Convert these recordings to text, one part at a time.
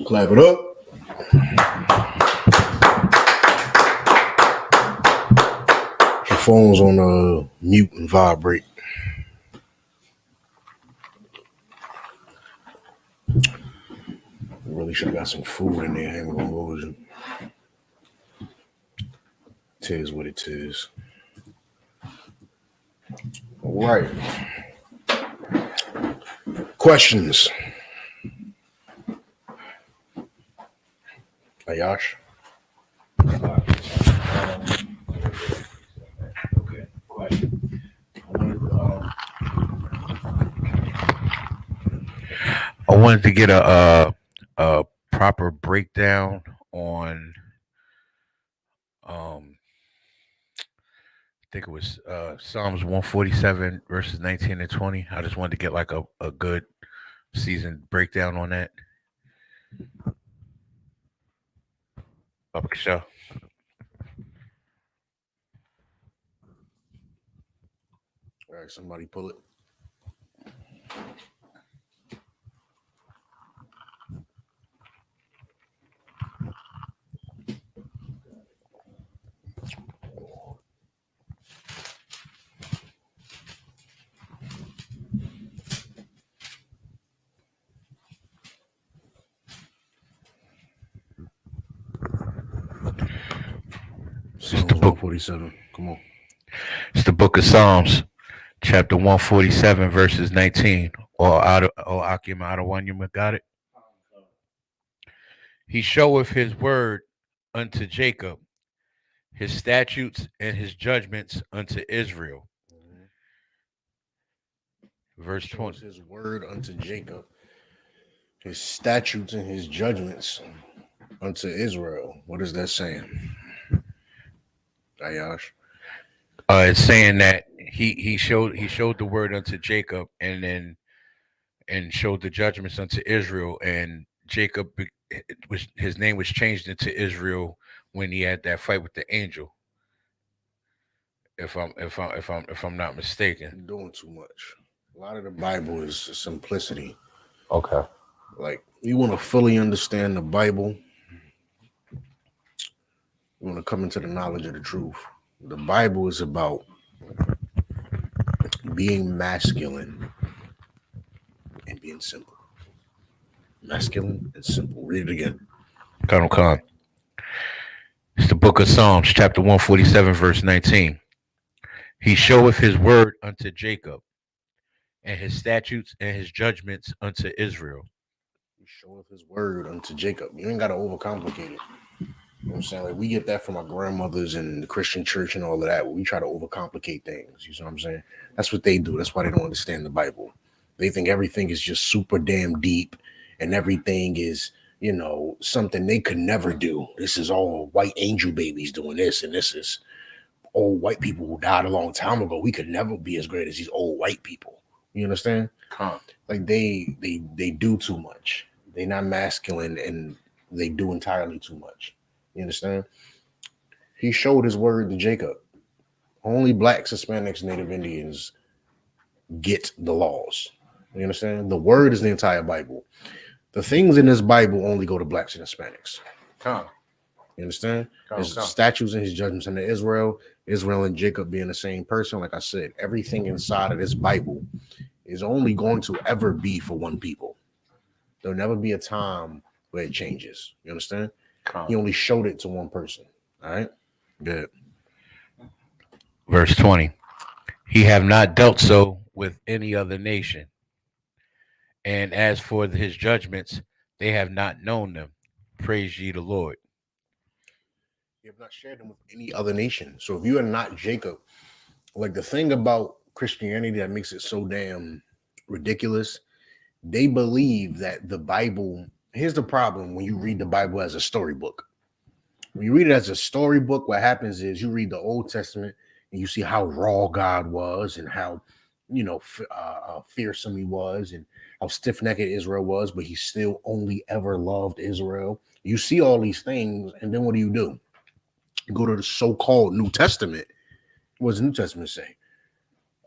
Clap it up. Your phone's on mute and vibrate. Really should have got some food in there. I ain't gonna hold you. Tis what it is. All right. Questions? Ayash? Okay, question. I wanted to get a proper breakdown on I think it was Psalms 147 verses 19 and 20. I just wanted to get like a good season breakdown on that. Public show. All right, somebody pull it. Psalms 147. Come on. It's the book of Psalms, chapter 147, verses 19. Or Akim Adawanyama got it. He showeth his word unto Jacob, his statutes and his judgments unto Israel. Verse 20. His word unto Jacob, his statutes and his judgments unto Israel. What is that saying? Ayash? It's saying that he showed the word unto Jacob and showed the judgments unto Israel, and Jacob his name was changed into Israel when he had that fight with the angel. If I'm not mistaken. You're doing too much. A lot of the Bible is simplicity. Okay. Like, you want to fully understand the Bible, you want to come into the knowledge of the truth. The Bible is about being masculine and being simple. Masculine and simple. Read it again. Colonel Khan. It's the book of Psalms, chapter 147, verse 19. He showeth his word unto Jacob, and his statutes and his judgments unto Israel. He showeth his word unto Jacob. You ain't got to overcomplicate it. You know what I'm saying? Like, we get that from our grandmothers and the Christian church and all of that. We try to overcomplicate things. You know what I'm saying? That's what they do. That's why they don't understand the Bible. They think everything is just super damn deep and everything is, something they could never do. This is all white angel babies doing this, and this is old white people who died a long time ago. We could never be as great as these old white people. You understand? Like, they do too much. They're not masculine, and they do entirely too much. You understand? He showed his word to Jacob. Only blacks, Hispanics, Native Indians get the laws. You understand? The word is the entire Bible. The things in this Bible only go to blacks and Hispanics. You understand? His statutes and his judgments into Israel and Jacob being the same person. Like I said, everything inside of this Bible is only going to ever be for one people. There'll never be a time where it changes. You understand? He only showed it to one person. All right? Good. Verse 20. He have not dealt so with any other nation. And as for his judgments, they have not known them. Praise ye the Lord. You have not shared them with any other nation. So if you are not Jacob, like, the thing about Christianity that makes it so damn ridiculous, they believe that the Bible, here's the problem when you read the Bible as a storybook. When you read it as a storybook, what happens is you read the Old Testament and you see how raw God was and how, fearsome he was and how stiff-necked Israel was, but he still only ever loved Israel. You see all these things, and then what do? You go to the so-called New Testament. What does the New Testament say?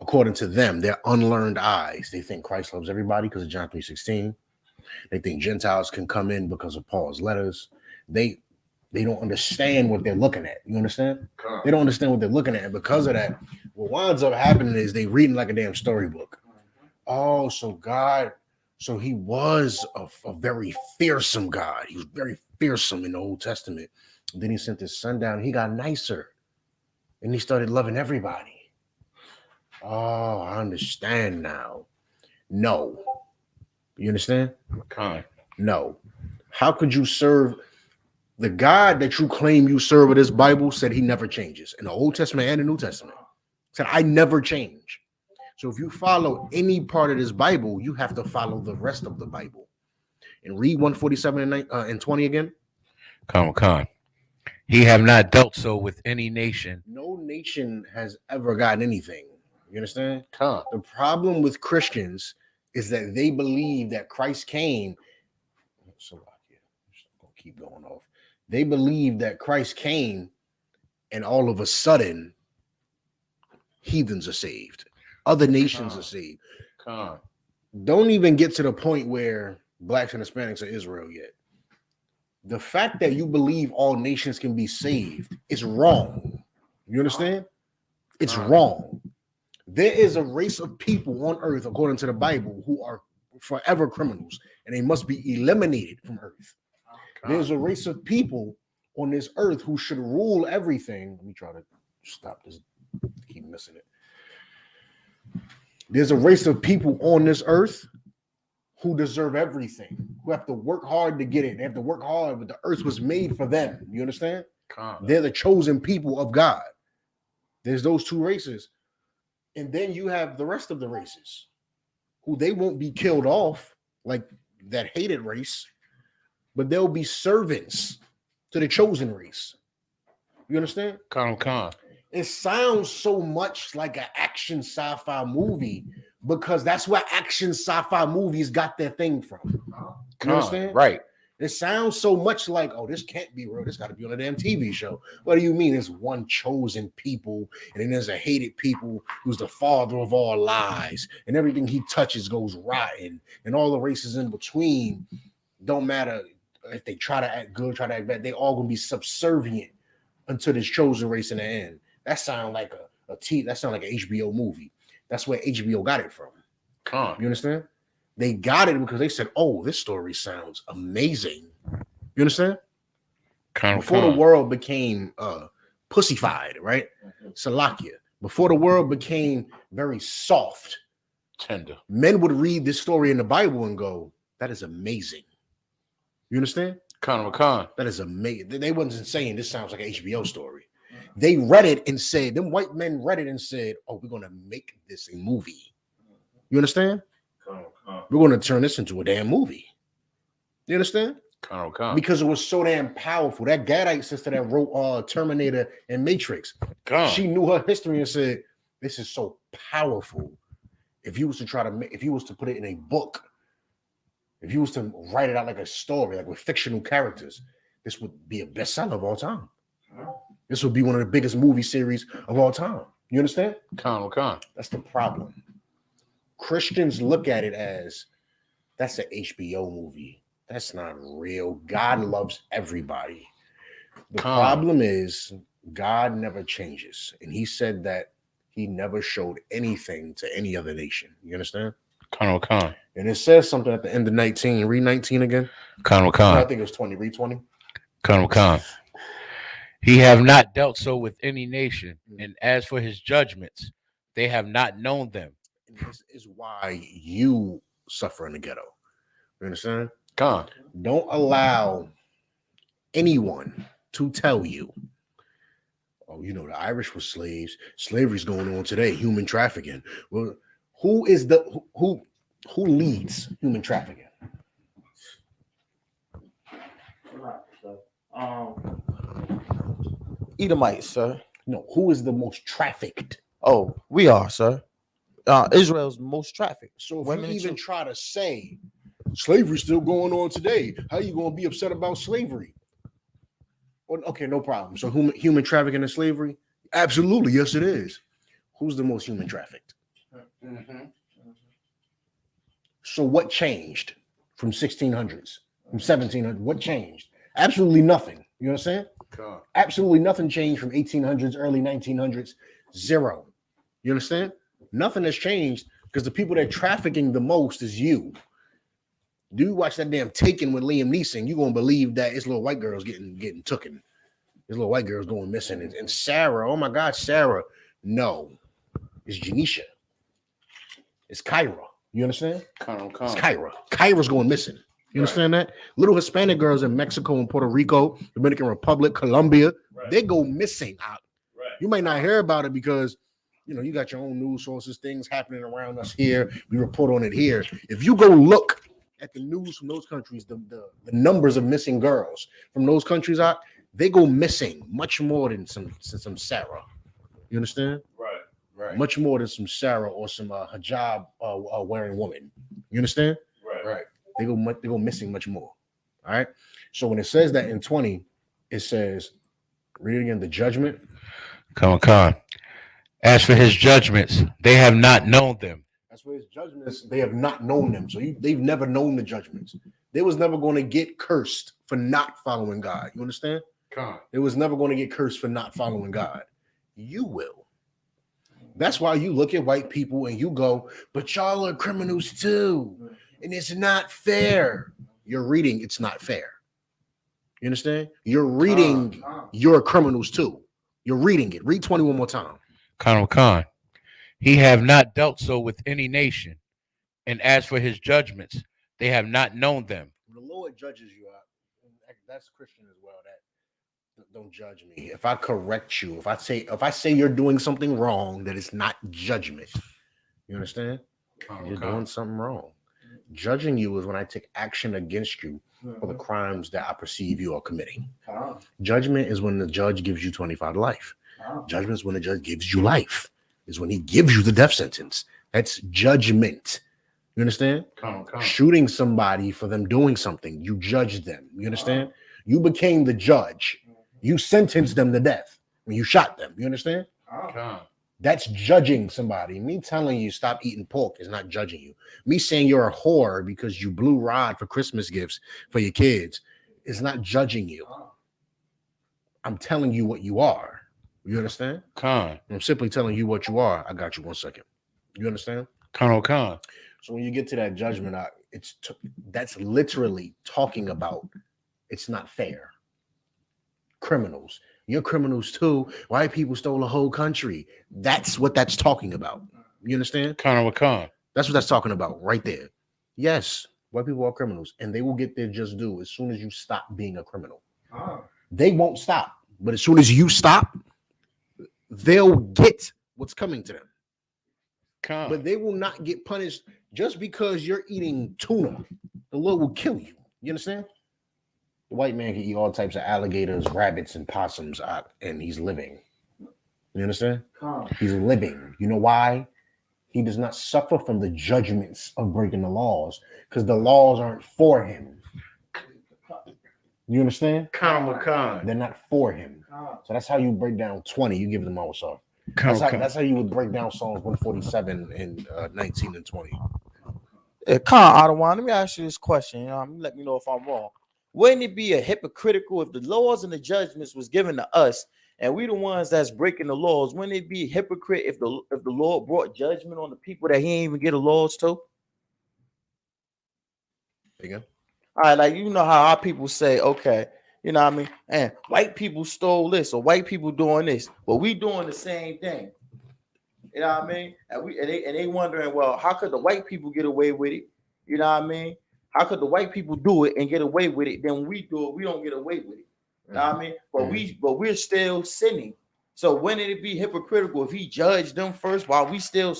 According to them, their unlearned eyes, they think Christ loves everybody because of John 3:16. They think Gentiles can come in because of Paul's letters. They don't understand what they're looking at. You understand? They don't understand what they're looking at. And because of that, what winds up happening is they reading like a damn storybook. Oh, so he was a very fearsome God. He was very fearsome in the Old Testament. And then he sent his son down. He got nicer. And he started loving everybody. Oh, I understand now. No. You understand? No. How could you serve the God that you claim you serve with this Bible? Said he never changes in the Old Testament and the New Testament. Said I never change. So if you follow any part of this Bible, you have to follow the rest of the Bible. And read 147 and 20 again. Con. He have not dealt so with any nation. No nation has ever gotten anything. You understand? The problem with Christians is that they believe that Christ came. So I'll keep going off. They believe that Christ came and all of a sudden heathens are saved. Other nations are saved. Don't even get to the point where blacks and Hispanics are Israel yet. The fact that you believe all nations can be saved is wrong. You understand? It's wrong. There is a race of people on earth, according to the Bible, who are forever criminals, and they must be eliminated from earth. There's a race of people on this earth who should rule everything. Let me try to stop this. Keep missing it. There's a race of people on this earth who deserve everything, who have to work hard to get it. They have to work hard, but the earth was made for them. You understand? They're the chosen people of God. There's those two races. And then you have the rest of the races who they won't be killed off like that hated race, but they'll be servants to the chosen race. You understand? It sounds so much like an action sci-fi movie because that's where action sci-fi movies got their thing from. You understand? Right. It sounds so much like, oh, this can't be real. This got to be on a damn TV show. What do you mean? There's one chosen people, and then there's a hated people who's the father of all lies, and everything he touches goes rotten, and all the races in between don't matter if they try to act good, try to act bad. They all gonna be subservient until this chosen race in the end. That sounds like that sounds like an HBO movie. That's where HBO got it from. You understand? They got it because they said, "Oh, this story sounds amazing." You understand? Before the world became pussified, right? Salakia. Before the world became very soft, tender, men would read this story in the Bible and go, "That is amazing." You understand? That is amazing. They wasn't saying this sounds like an HBO story. They read it and said, them white men read it and said, "Oh, we're gonna make this a movie." You understand? We're going to turn this into a damn movie. You understand? Because it was so damn powerful. That Gadite sister that wrote Terminator and Matrix, she knew her history and said, "This is so powerful. If you was to put it in a book, if you was to write it out like a story, like with fictional characters, this would be a bestseller of all time. This would be one of the biggest movie series of all time." You understand? That's the problem. Christians look at it as that's an HBO movie. That's not real. God loves everybody. The problem is God never changes. And he said that he never showed anything to any other nation. You understand? And it says something at the end of 19. Read 19 again. No, I think it was 20. Read 20. He have not dealt so with any nation. And as for his judgments, they have not known them. And this is why you suffer in the ghetto. You understand? Don't allow anyone to tell you, "Oh, you know, the Irish were slaves. Slavery's going on today. Human trafficking." Well, who leads human trafficking? Edomites, sir. No, who is the most trafficked? Oh, we are, sir. Israel's most trafficked. So if you even try to say slavery's still going on today, how are you going to be upset about slavery? Well, okay, no problem. So human trafficking and slavery? Absolutely, yes, it is. Who's the most human trafficked? So what changed? from 1600s, from 1700s? What changed? Absolutely nothing. You understand? Absolutely nothing changed from 1800s, early 1900s. Zero. You understand? Nothing has changed because the people that trafficking the most is you. Do you watch that damn Taken with Liam Neeson? You gonna believe that it's little white girls getting tooken. There's little white girls going missing. And Sarah, oh my God, Sarah. No, it's Janisha. It's Kyra. You understand? It's Kyra. Kyra's going missing. You understand that? Little Hispanic girls in Mexico and Puerto Rico, Dominican Republic, Colombia, they go missing out. You might not hear about it because, you know, you got your own news sources, things happening around us here. We report on it here. If you go look at the news from those countries, the numbers of missing girls from those countries out, they go missing much more than some Sarah. You understand? Right. Much more than some Sarah or some hijab wearing woman. You understand? Right. They go missing much more. All right. So when it says that in 20, it says, read it again, the judgment. Come on. As for his judgments, they have not known them. As for his judgments, they have not known them. So they've never known the judgments. They was never going to get cursed for not following God. You understand? They was never going to get cursed for not following God. You will. That's why you look at white people and you go, but y'all are criminals too. And it's not fair. You're reading, it's not fair. You understand? You're reading, you're criminals too. You're reading it. Read 20 one more time. Khan. He have not dealt so with any nation. And as for his judgments, they have not known them. The Lord judges you out. That's Christian as well. That don't judge me. If I correct you, if I say you're doing something wrong, that it's not judgment. You understand? You're doing something wrong. Judging you is when I take action against you for the crimes that I perceive you are committing. Judgment is when the judge gives you 25 to life. Judgment is when the judge gives you life. Is when he gives you the death sentence. That's judgment. You understand? Shooting somebody for them doing something, you judge them. You understand? You became the judge. You sentenced them to death when you shot them. You understand? That's judging somebody. Me telling you stop eating pork is not judging you. Me saying you're a whore because you blew rod for Christmas gifts for your kids is not judging you. I'm telling you what you are. You understand? I'm simply telling you what you are. I got you 1 second. You understand? Khan. So when you get to that judgment, that's literally talking about it's not fair. Criminals. You're criminals too. White people stole a whole country. That's what that's talking about. You understand? Khan. That's what that's talking about right there. Yes, white people are criminals, and they will get their just due as soon as you stop being a criminal. They won't stop, but as soon as you stop, they'll get what's coming to them. But they will not get punished just because you're eating tuna. The Lord will kill you. You understand? The white man can eat all types of alligators, rabbits, and possums, and he's living. You understand? He's living. You know why? He does not suffer from the judgments of breaking the laws because the laws aren't for him. You understand? They're not for him. So that's how you break down 20. You give them all, sir. That's how you would break down Psalms 147 and 19 and 20. Ottawa, let me ask you this question. Let me know if I'm wrong. Wouldn't it be a hypocritical if the laws and the judgments was given to us and we the ones that's breaking the laws? Wouldn't it be a hypocrite if the Lord brought judgment on the people that he ain't even get the laws to? Again? All right, like you know how our people say, okay, you know what I mean? And white people stole this or white people doing this, but we doing the same thing. You know what I mean? And they wondering, well, how could the white people get away with it? You know what I mean? How could the white people do it and get away with it? Then we do it, we don't get away with it. You know what I mean? But we're still sinning. So wouldn't it be hypocritical if he judged them first while we still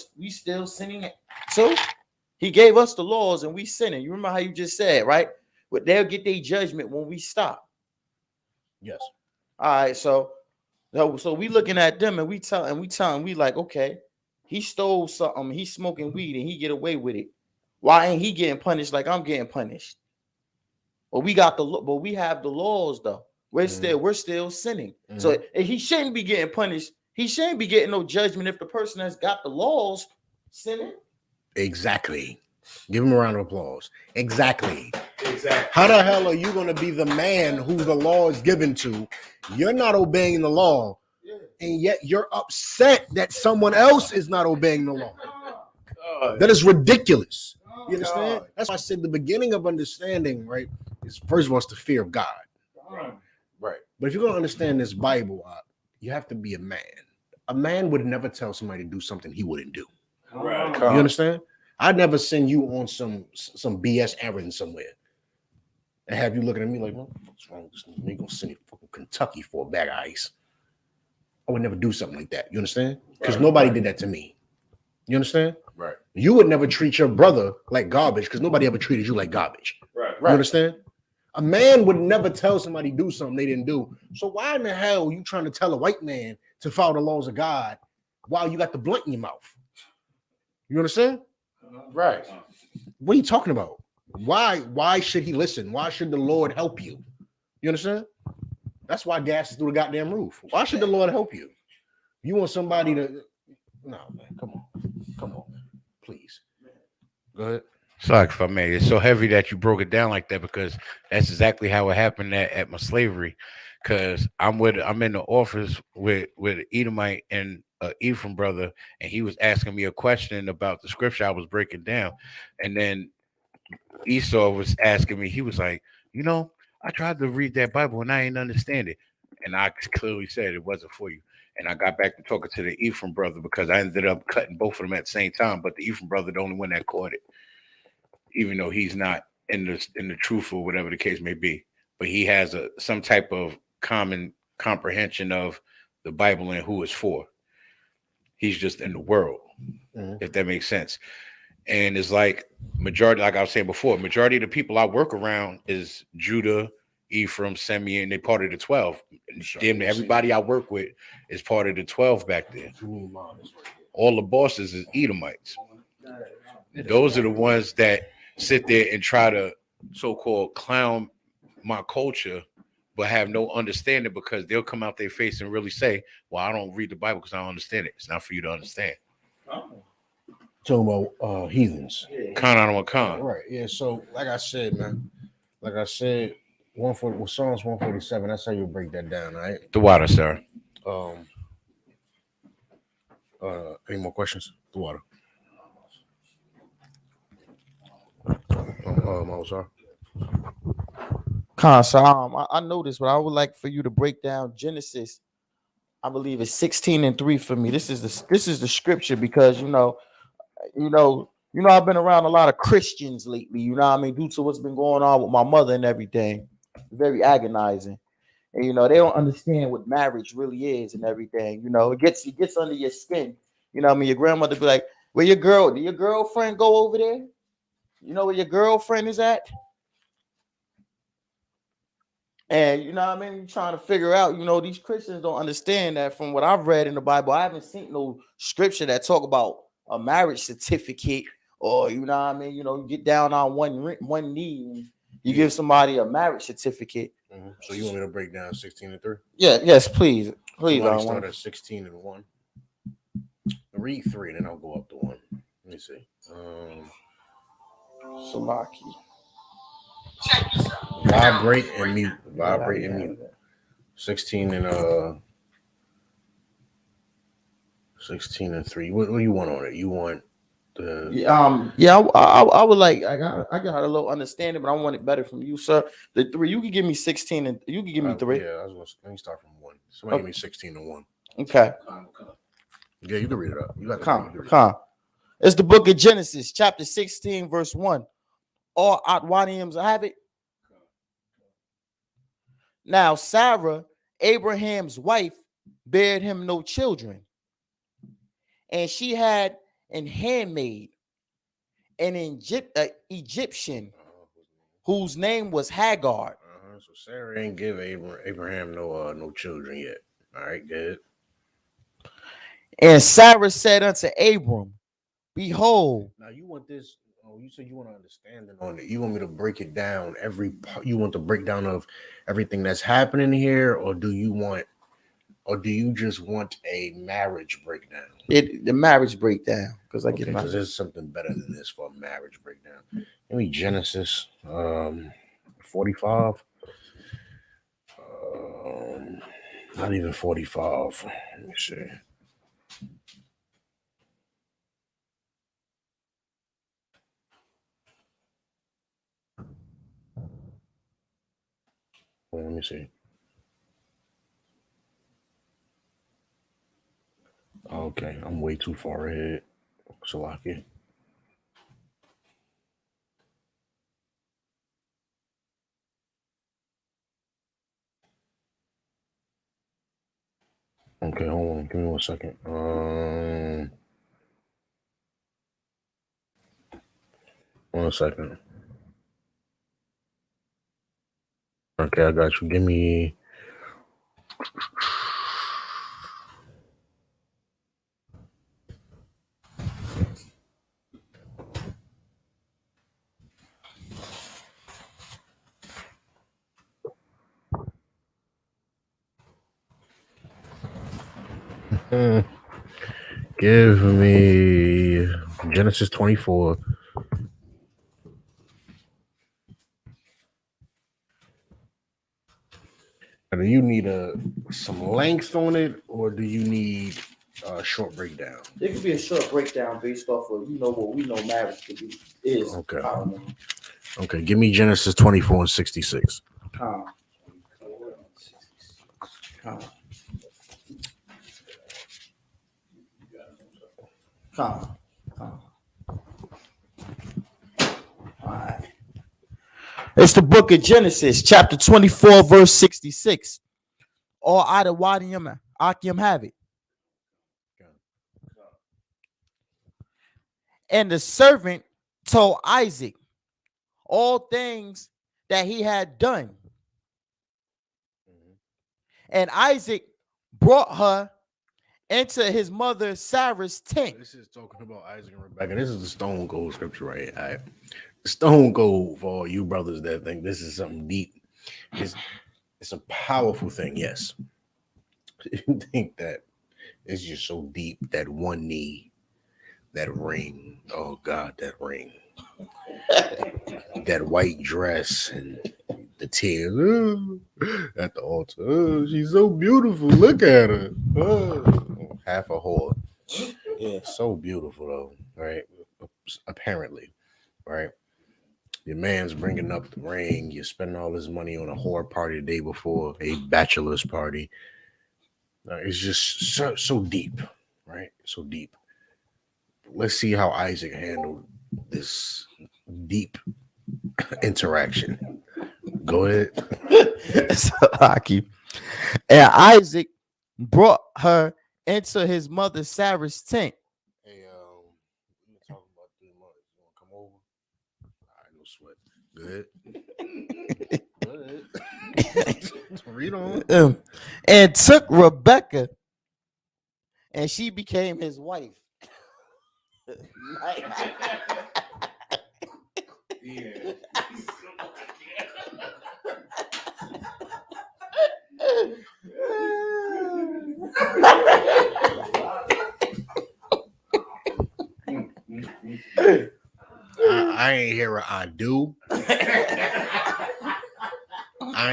sinning? So he gave us the laws and we sinning. You remember how you just said, right? But they'll get their judgment when we stop. Yes. All right. So we looking at them and we telling we like, okay, he stole something, he's smoking weed and he get away with it. Why ain't he getting punished like I'm getting punished? But we have the laws though. We're still sinning. So he shouldn't be getting punished. He shouldn't be getting no judgment if the person that's got the laws sinning. Exactly. Give him a round of applause. Exactly. Exactly. How the hell are you going to be the man who the law is given to? You're not obeying the law, and yet you're upset that someone else is not obeying the law. That is ridiculous. You understand? That's why I said the beginning of understanding, right, is first of all, it's the fear of God. Right. But if you're going to understand this Bible, you have to be a man. A man would never tell somebody to do something he wouldn't do. Right. You understand? I'd never send you on some BS errand somewhere and have you looking at me like, what's wrong with this nigga? They gonna send you to fucking Kentucky for a bag of ice. I would never do something like that. You understand? Because nobody did that to me. You understand? Right. You would never treat your brother like garbage because nobody ever treated you like garbage. Right. You understand? A man would never tell somebody to do something they didn't do. So why in the hell are you trying to tell a white man to follow the laws of God while you got the blunt in your mouth? You understand? Right. What are you talking about? Why should he listen? Why should the Lord help you? You understand? That's why gas is through the goddamn roof. Why should the Lord help you? You want somebody to... No, man. Come on, please. Go ahead. Sorry if I may. It's so heavy that you broke it down like that because that's exactly how it happened at my slavery. Because I'm in the office with an Edomite and an Ephraim brother, and he was asking me a question about the scripture I was breaking down, and then Esau was asking me. He was like, I tried to read that Bible and I didn't understand it, and I clearly said it wasn't for you. And I got back to talking to the Ephraim brother because I ended up cutting both of them at the same time. But the Ephraim brother, the only one that caught it, even though he's not in the truth or whatever the case may be, but he has some type of common comprehension of the Bible and who it's for. He's just in the world, if that makes sense. And it's like majority, like I was saying before, majority of the people I work around is Judah, Ephraim, Simeon. They part of the 12. Damn, everybody I work with is part of the 12 back there. All the bosses is Edomites. Those are the ones that sit there and try to so-called clown my culture, but have no understanding because they'll come out their face and really say, well, I don't read the Bible because I don't understand it. It's not for you to understand. Talking about heathens. Con on con. Right. Yeah. So, like I said, man, Psalms 147, that's how you break that down, right? The water, sir. Any more questions? The water. Sorry. So I noticed, but I would like for you to break down Genesis. I believe it's 16:3 for me. This is the scripture because I've been around a lot of Christians lately. You know what I mean, due to what's been going on with my mother and everything, very agonizing. And they don't understand what marriage really is and everything. It gets under your skin. I mean, your grandmother be like, "Where your girlfriend go over there? You know where your girlfriend is at?" And you know what I mean? You're trying to figure out, these Christians don't understand that from what I've read in the Bible. I haven't seen no scripture that talk about a marriage certificate or, you get down on one knee and you give somebody a marriage certificate. So you want me to break down 16:3? Yeah, yes, please. Please. I start at 16:1. Read 3, then I'll go up to 1. Let me see. Salaki. Vibrate and mute. 16:3. What do you want on it? You want the I would like I got a little understanding, but I want it better from you, sir. The 3, you can give me 16 and you can give me 3. Yeah, let me start from 1. Somebody give me 16:1. Okay. Yeah, you can read it up. You got the It's the book of Genesis, chapter 16, verse 1. All Atwaniums have it. Now Sarah, Abraham's wife, bare him no children, and she had an handmaid, an Egyptian, whose name was Hagar. So Sarah ain't give Abraham no children yet. All right, good. And Sarah said unto Abram, behold. Now you want this. Oh, you said you want to understand it on it. You want me to break it down every part? You want the breakdown of everything that's happening here, or do you want or do you just want a marriage breakdown? The marriage breakdown, because I get Because my there's something better than this for a marriage breakdown. Give me Genesis 45. Not even 45. Let me see. Let me see. Okay, I'm way too far ahead. Salaki. Okay, hold on. Give me 1 second. 1 second. Okay, I got you. Give me. Give me Genesis 24. Do you need some length on it, or do you need a short breakdown? It could be a short breakdown based off of what we know marriage could be is. Okay. Okay, give me Genesis 24 and 66. Calm. Calm. All right. It's the book of Genesis, chapter 24, verse 66. Or either Wadium Akim have it. And the servant told Isaac all things that he had done. And Isaac brought her into his mother Sarah's tent. This is talking about Isaac and Rebecca. This is the stone cold scripture right here. All right. Stone cold for all you brothers that think this is something deep. It's a powerful thing, yes. You think that it's just so deep, that one knee, that ring. Oh God, that ring. That white dress and the tears at the altar. Oh, she's so beautiful. Look at her. Oh, half a whore. Yeah, so beautiful though, right? Apparently, right? Your man's bringing up the ring. You're spending all this money on a whore party the day before, a bachelor's party. It's just so deep, right? So deep. Let's see how Isaac handled this deep interaction. Go ahead. So, Aki. And Isaac brought her into his mother Sarah's tent. Hey, we talking about 3 months. You want to come over? All right, no sweat. Good. Good. Read on. And took Rebecca, and she became his wife. Yeah. I ain't hear I do. I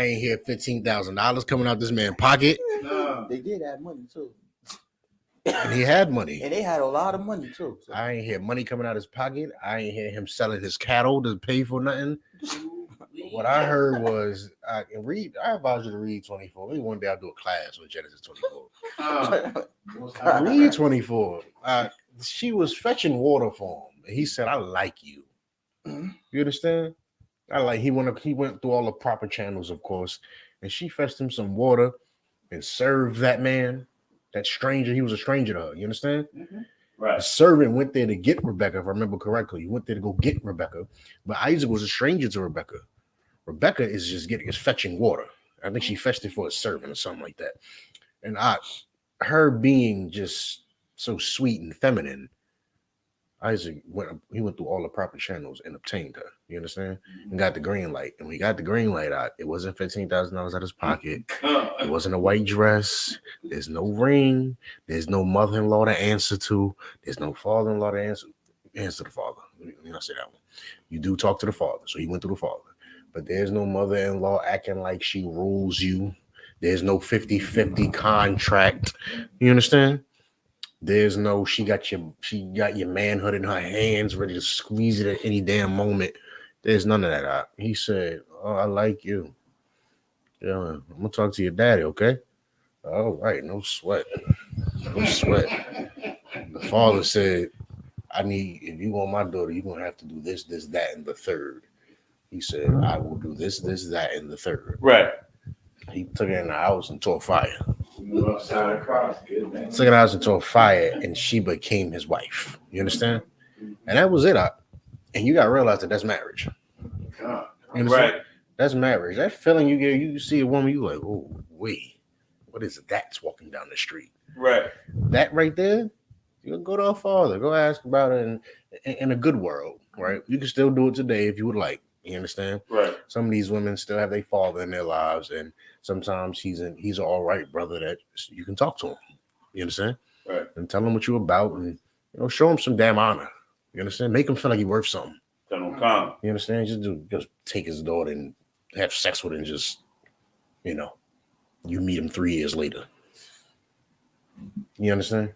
ain't hear $15,000 coming out this man's pocket. They did have money too. And he had money. And they had a lot of money too. So. I ain't hear money coming out his pocket. I ain't hear him selling his cattle to pay for nothing. What I heard was, I advise you to read 24. Maybe one day I'll do a class with Genesis 24. Read 24. She was fetching water for him. And he said, I like you. You understand? He went through all the proper channels, of course. And she fetched him some water and served that man, that stranger. He was a stranger to her. You understand? Mm-hmm. Right. The servant went there to get Rebecca, if I remember correctly. He went there to go get Rebecca. But Isaac was a stranger to Rebecca. Rebecca is fetching water. I think she fetched it for a servant or something like that. And her being just so sweet and feminine, Isaac went through all the proper channels and obtained her. You understand? And got the green light. And we got the green light out. It wasn't $15,000 out of his pocket. It wasn't a white dress. There's no ring. There's no mother-in-law to answer to. There's no father-in-law to answer the father. Let me not say that one. You do talk to the father. So he went to the father. But there's no mother-in-law acting like she rules you. There's no 50-50 contract. You understand? There's no she got your manhood in her hands, ready to squeeze it at any damn moment. There's none of that. He said, "Oh, I like you. Yeah, I'm gonna talk to your daddy, okay? All right, no sweat. No sweat." The father said, if you want my daughter, you're gonna have to do this, this, that, and the third. He said, I will do this, this, that, and the third. Right. He took it in the house and taught fire. Upside across. Good, man. Took it in the house and taught fire, and she became his wife. You understand? And that was it. And you gotta realize that that's marriage. You understand? Right. That's marriage. That feeling you get, you see a woman, you like, oh wait, what is that walking down the street? Right. That right there, you go to her father, go ask about it in a good world, right? You can still do it today if you would like. You understand? Right. Some of these women still have their father in their lives, and sometimes he's an all right brother that you can talk to him. You understand? Right. And tell him what you're about, and show him some damn honor. You understand? Make him feel like he's worth something. Tell him come. You understand? Just take his daughter and have sex with her, and just you meet him 3 years later. You understand?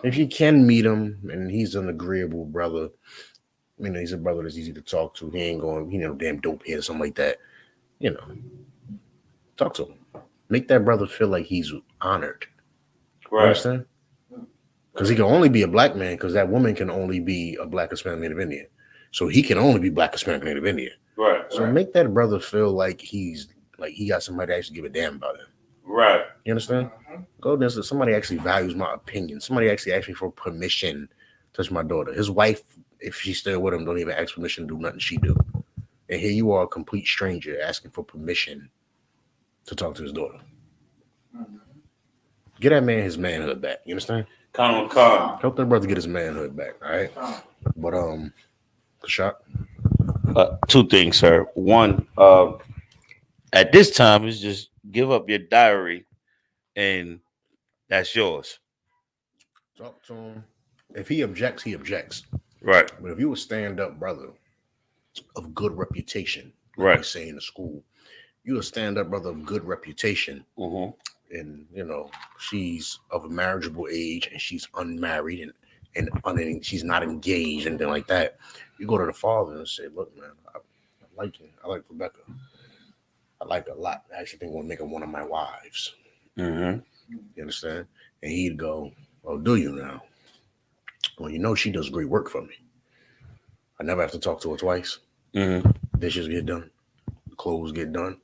If you can meet him and he's an agreeable brother, he's a brother that's easy to talk to. He ain't going, damn dope head or something like that. Talk to him. Make that brother feel like he's honored. Right. You understand? Because he can only be a black man because that woman can only be a black Hispanic Native Indian. So he can only be black Hispanic Native Indian. Right. So make that brother feel like he got somebody to actually give a damn about him. Right. You understand? Go there. Somebody actually values my opinion. Somebody actually asked me for permission to touch my daughter. His wife, if she's still with him, don't even ask permission to do nothing she do. And here you are, a complete stranger, asking for permission to talk to his daughter. Get that man his manhood back. You understand? Come. Help that brother get his manhood back. All right. But Kashak. Two things, sir. One, at this time, is just give up your diary, and that's yours. Talk to him. If he objects, he objects. Right. But if you a stand-up brother of good reputation, Right. They say in the school, you a stand-up brother of good reputation, and she's of a marriageable age, and she's unmarried, and she's not engaged, anything like that. You go to the father and say, "Look, man, I like you. I like Rebecca. I like her a lot. I actually think I want to make her one of my wives." You understand? And he'd go, "Oh, do you now? Well, she does great work for me. I never have to talk to her twice. Dishes get done, the clothes get done,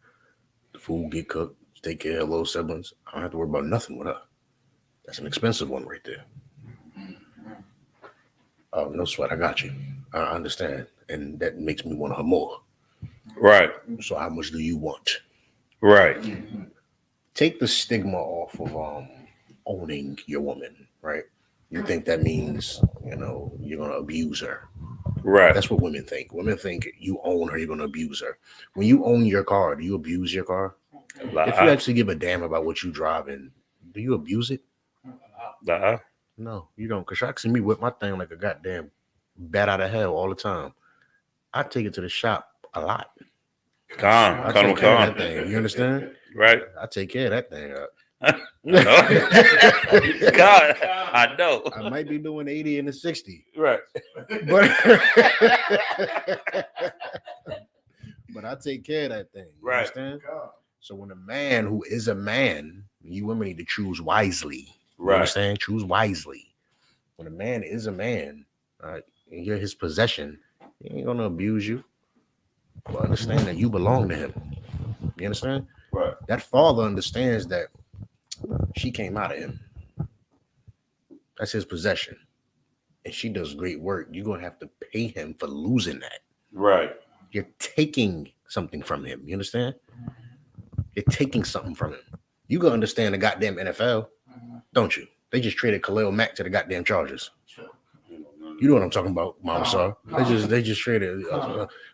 the food get cooked, take care of little siblings. I don't have to worry about nothing with her. That's an expensive one right there." "Oh, no sweat. I got you. I understand. And that makes me want her more. Right. So how much do you want?" Right. Take the stigma off of owning your woman, right? You think that means, you're going to abuse her. Right. That's what women think. Women think you own her, you're going to abuse her. When you own your car, do you abuse your car? If you actually give a damn about what you driving, do you abuse it? No, you don't. Because I see me whip my thing like a goddamn bat out of hell all the time. I take it to the shop a lot. I take care of that thing. You understand? Right. I take care of that thing. God, I know. I might be doing 80 and a 60. Right. But I take care of that thing. You Right. understand? So when a man who is a man, you women need to choose wisely. You Right. understand? Choose wisely. When a man is a man, and you're his possession, he ain't gonna abuse you. But understand that you belong to him. You understand? Right. That father understands that she came out of him. That's his possession. And she does great work. You're gonna have to pay him for losing that. Right. You're taking something from him. You understand? You're taking something from him. You gonna understand the goddamn NFL, don't you? They just traded Khalil Mack to the goddamn Chargers. You know what I'm talking about, Mama Saw. They just traded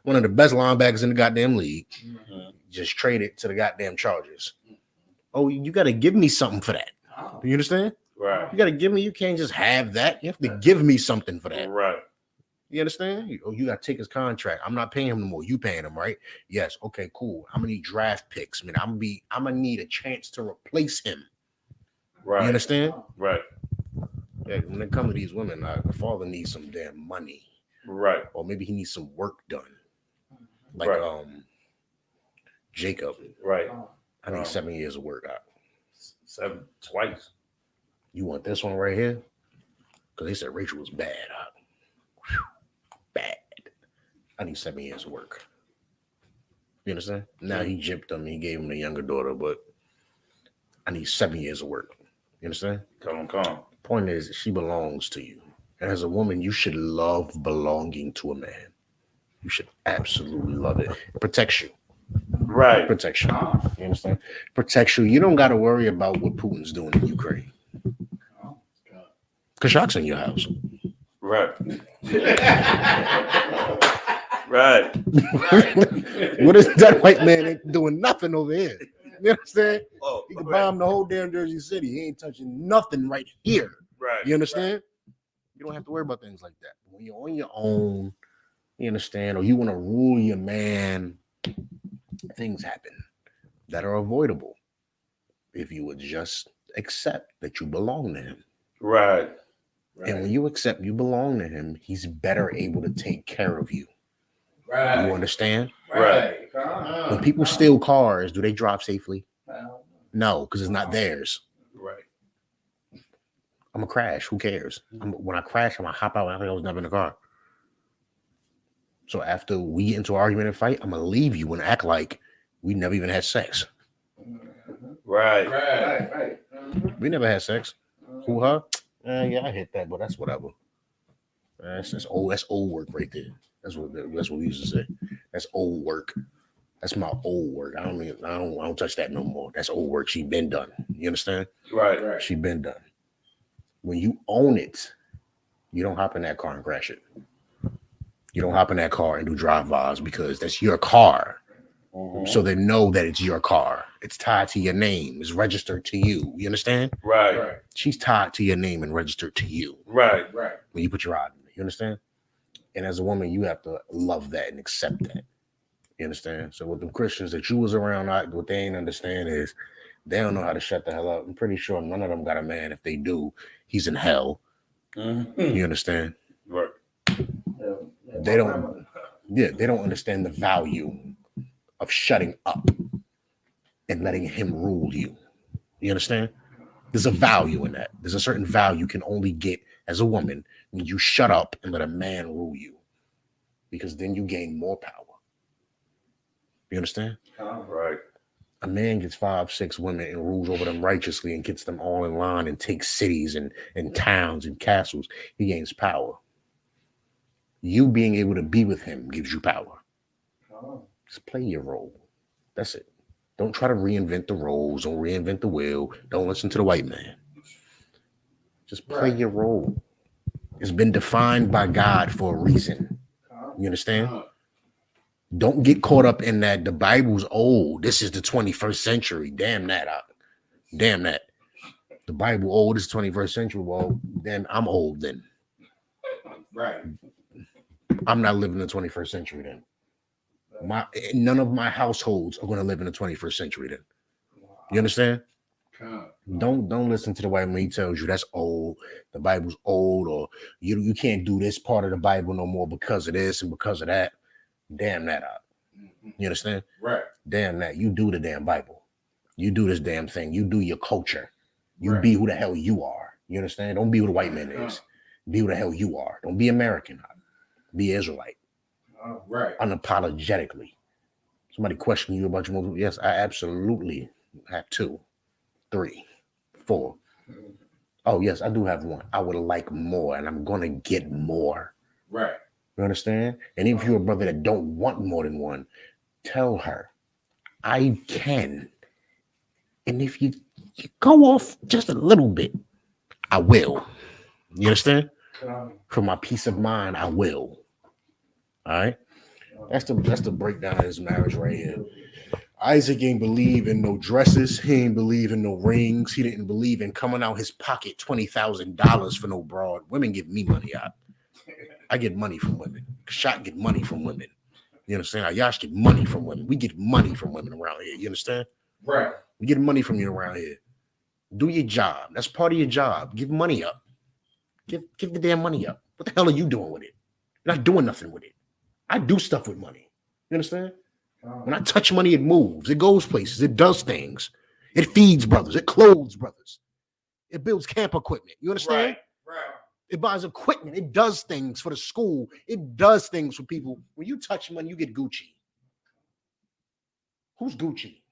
one of the best linebackers in the goddamn league. Just traded to the goddamn Chargers. Oh, you got to give me something for that. You understand? Right. You got to give me. You can't just have that. You have to give me something for that. Right. You understand? You got to take his contract. I'm not paying him no more. You paying him, right? Yes. Okay. Cool. How many draft picks? Man, I'm gonna need a chance to replace him. Right. You understand? Right. Yeah, when it comes to these women, the father needs some damn money, Right. or maybe he needs some work done. Like Jacob. Right. I need 7 years of work out. 7 twice. You want this one right here? Because they said Rachel was bad. Bad. I need 7 years of work. You understand? Now he gypped him. He gave him a younger daughter, but I need 7 years of work. You understand? Come. Point is, she belongs to you. And as a woman, you should love belonging to a man. You should absolutely love it. It protects you. Right. It protects you. You understand? Protects you. You don't got to worry about what Putin's doing in Ukraine. Kashak's in your house. Right. Right. What is that white man ain't doing nothing over here? You understand? Oh, He can bomb the whole damn Jersey City. He ain't touching nothing right here. Right. You understand? You don't have to worry about things like that. When you're on your own, you understand, or you want to rule your man, things happen that are avoidable if you would just accept that you belong to him. Right. And when you accept you belong to him, he's better able to take care of you. Right. You understand? Right. When people steal cars, do they drive safely? No, because it's not theirs. Right. I'm gonna crash. Who cares? When I crash, I'm gonna hop out and I was never in the car. So after we get into an argument and fight, I'm gonna leave you and act like we never even had sex. Right. Right. We never had sex. Who, her? Yeah, I hit that, but that's whatever. That's old. That's old work right there. That's what we used to say. That's old work. That's my old work. I don't touch that no more. That's old work. She been done. You understand? Right. She been done. When you own it, you don't hop in that car and crash it. You don't hop in that car and do drive-bys because that's your car. Mm-hmm. So they know that it's your car. It's tied to your name. It's registered to you. You understand? Right. She's tied to your name and registered to you. Right. When you put your ride in it. You understand? And as a woman, you have to love that and accept that. You understand? So with the Christians that you was around, what they ain't understand is they don't know how to shut the hell up. I'm pretty sure none of them got a man. If they do, he's in hell. Mm-hmm. You understand? Right. They don't understand the value of shutting up and letting him rule you. You understand? There's a value in that. There's a certain value you can only get as a woman when you shut up and let a man rule you, because then you gain more power. You understand? Right. A man gets 5, 6 women and rules over them righteously and gets them all in line and takes cities and towns and castles. He gains power. You being able to be with him gives you power. Just play your role. That's it. Don't try to reinvent the roles. Don't reinvent the wheel. Don't listen to the white man. Just play your role. It's been defined by God for a reason. You understand? Don't get caught up in that the Bible's old. This is the 21st century. Damn that. Damn that. The Bible old is 21st century. Well, then I'm old then. Right. I'm not living in the 21st century then. None of my households are going to live in the 21st century then. You understand? Don't listen to the white man. He tells you that's old. The Bible's old, or you can't do this part of the Bible no more because of this and because of that. Damn that out. You understand? Right. Damn that. You do the damn Bible. You do this damn thing. You do your culture. You be who the hell you are. You understand? Don't be who the white man is. Be who the hell you are. Don't be American. Be Israelite. Right. Unapologetically. Somebody question you about your motive. Yes, I absolutely have 2, 3, 4. Oh, yes, I do have 1. I would like more, and I'm going to get more. Right. You understand? And if you're a brother that don't want more than 1, tell her, I can. And if you go off just a little bit, I will. You understand? For my peace of mind, I will. All right. That's the breakdown of his marriage right here. Isaac ain't believe in no dresses. He ain't believe in no rings. He didn't believe in coming out his pocket $20,000 for no broad. Women give me money out. I get money from women. Shot get money from women. You understand? Yash get money from women. We get money from women around here. You understand? Right. We get money from you around here. Do your job. That's part of your job. Give money up. Give the damn money up. What the hell are you doing with it? You're not doing nothing with it. I do stuff with money. You understand? When I touch money, it moves. It goes places. It does things. It feeds brothers. It clothes brothers. It builds camp equipment. You understand? Right. It buys equipment. It does things for the school. It does things for people. When you touch money, you get Gucci. Who's Gucci?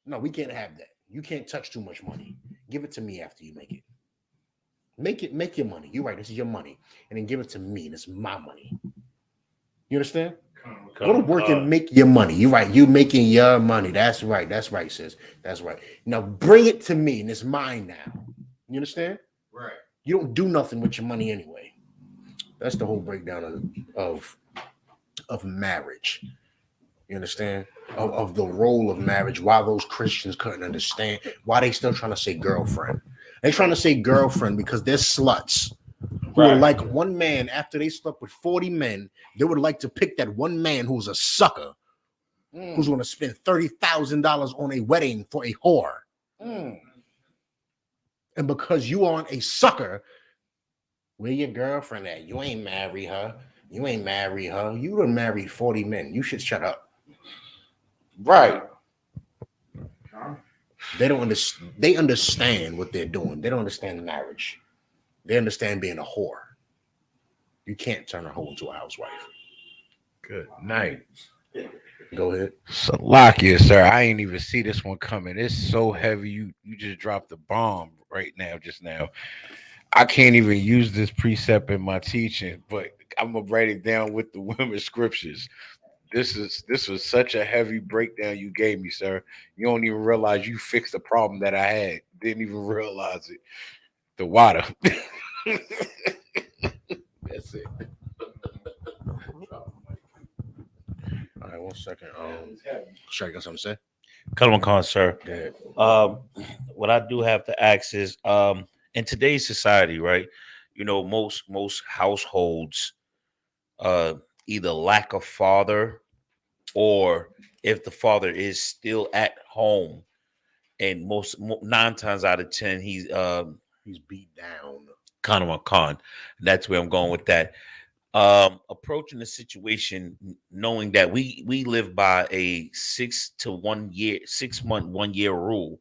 No, we can't have that. You can't touch too much money. Give it to me after you make it. Make your money. You're right. This is your money. And then give it to me. This is my money. You understand? Go to work and make your money. You're right. You making your money. That's right. That's right, sis. That's right. Now bring it to me, and it's mine now. You understand? Right. You don't do nothing with your money anyway. That's the whole breakdown of marriage. You understand? Of the role of marriage. Why those Christians couldn't understand. Why they still trying to say girlfriend. They're trying to say girlfriend because they're sluts. Who are like one man after they slept with 40 men, they would like to pick that one man who's a sucker, who's going to spend $30,000 on a wedding for a whore. And because you aren't a sucker, where your girlfriend at? You ain't marry her. You ain't marry her. You done married 40 men. You should shut up. Right. They don't understand. They understand what they're doing. They don't understand marriage. They understand being a whore. You can't turn a hoe into a housewife. Good night. Go ahead. Salakia, sir. I ain't even see this one coming. It's so heavy. You just dropped the bomb right now, just now. I can't even use this precept in my teaching, but I'm gonna write it down with the women's scriptures. This was such a heavy breakdown you gave me, sir. You don't even realize you fixed the problem that I had. Didn't even realize it. The water. That's it. All right, 1 second. Sure, you got something to say? Come on, sir. Go ahead. What I do have to ask is, in today's society, right? You know, most households, either lack a father, or if the father is still at home, and 9 times out of 10, he's beat down. kind of a con. That's where I'm going with that. Approaching the situation, knowing that we live by a 6 month, 1 year rule,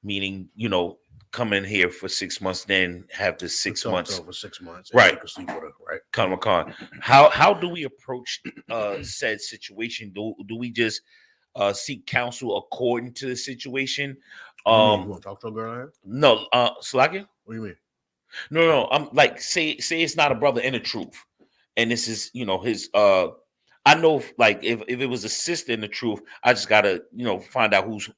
meaning, you know, come in here for 6 months, then have the 6 months for 6 months, right? You can sleep with her, right? Kind of a con. How do we approach said situation? Do we just seek counsel according to the situation? You want to talk to a girl? No, Slacking. What do you mean? No. I'm like, say it's not a brother in the truth, and this is, you know, his. I know, like, if it was a sister in the truth, I just gotta, you know, find out who's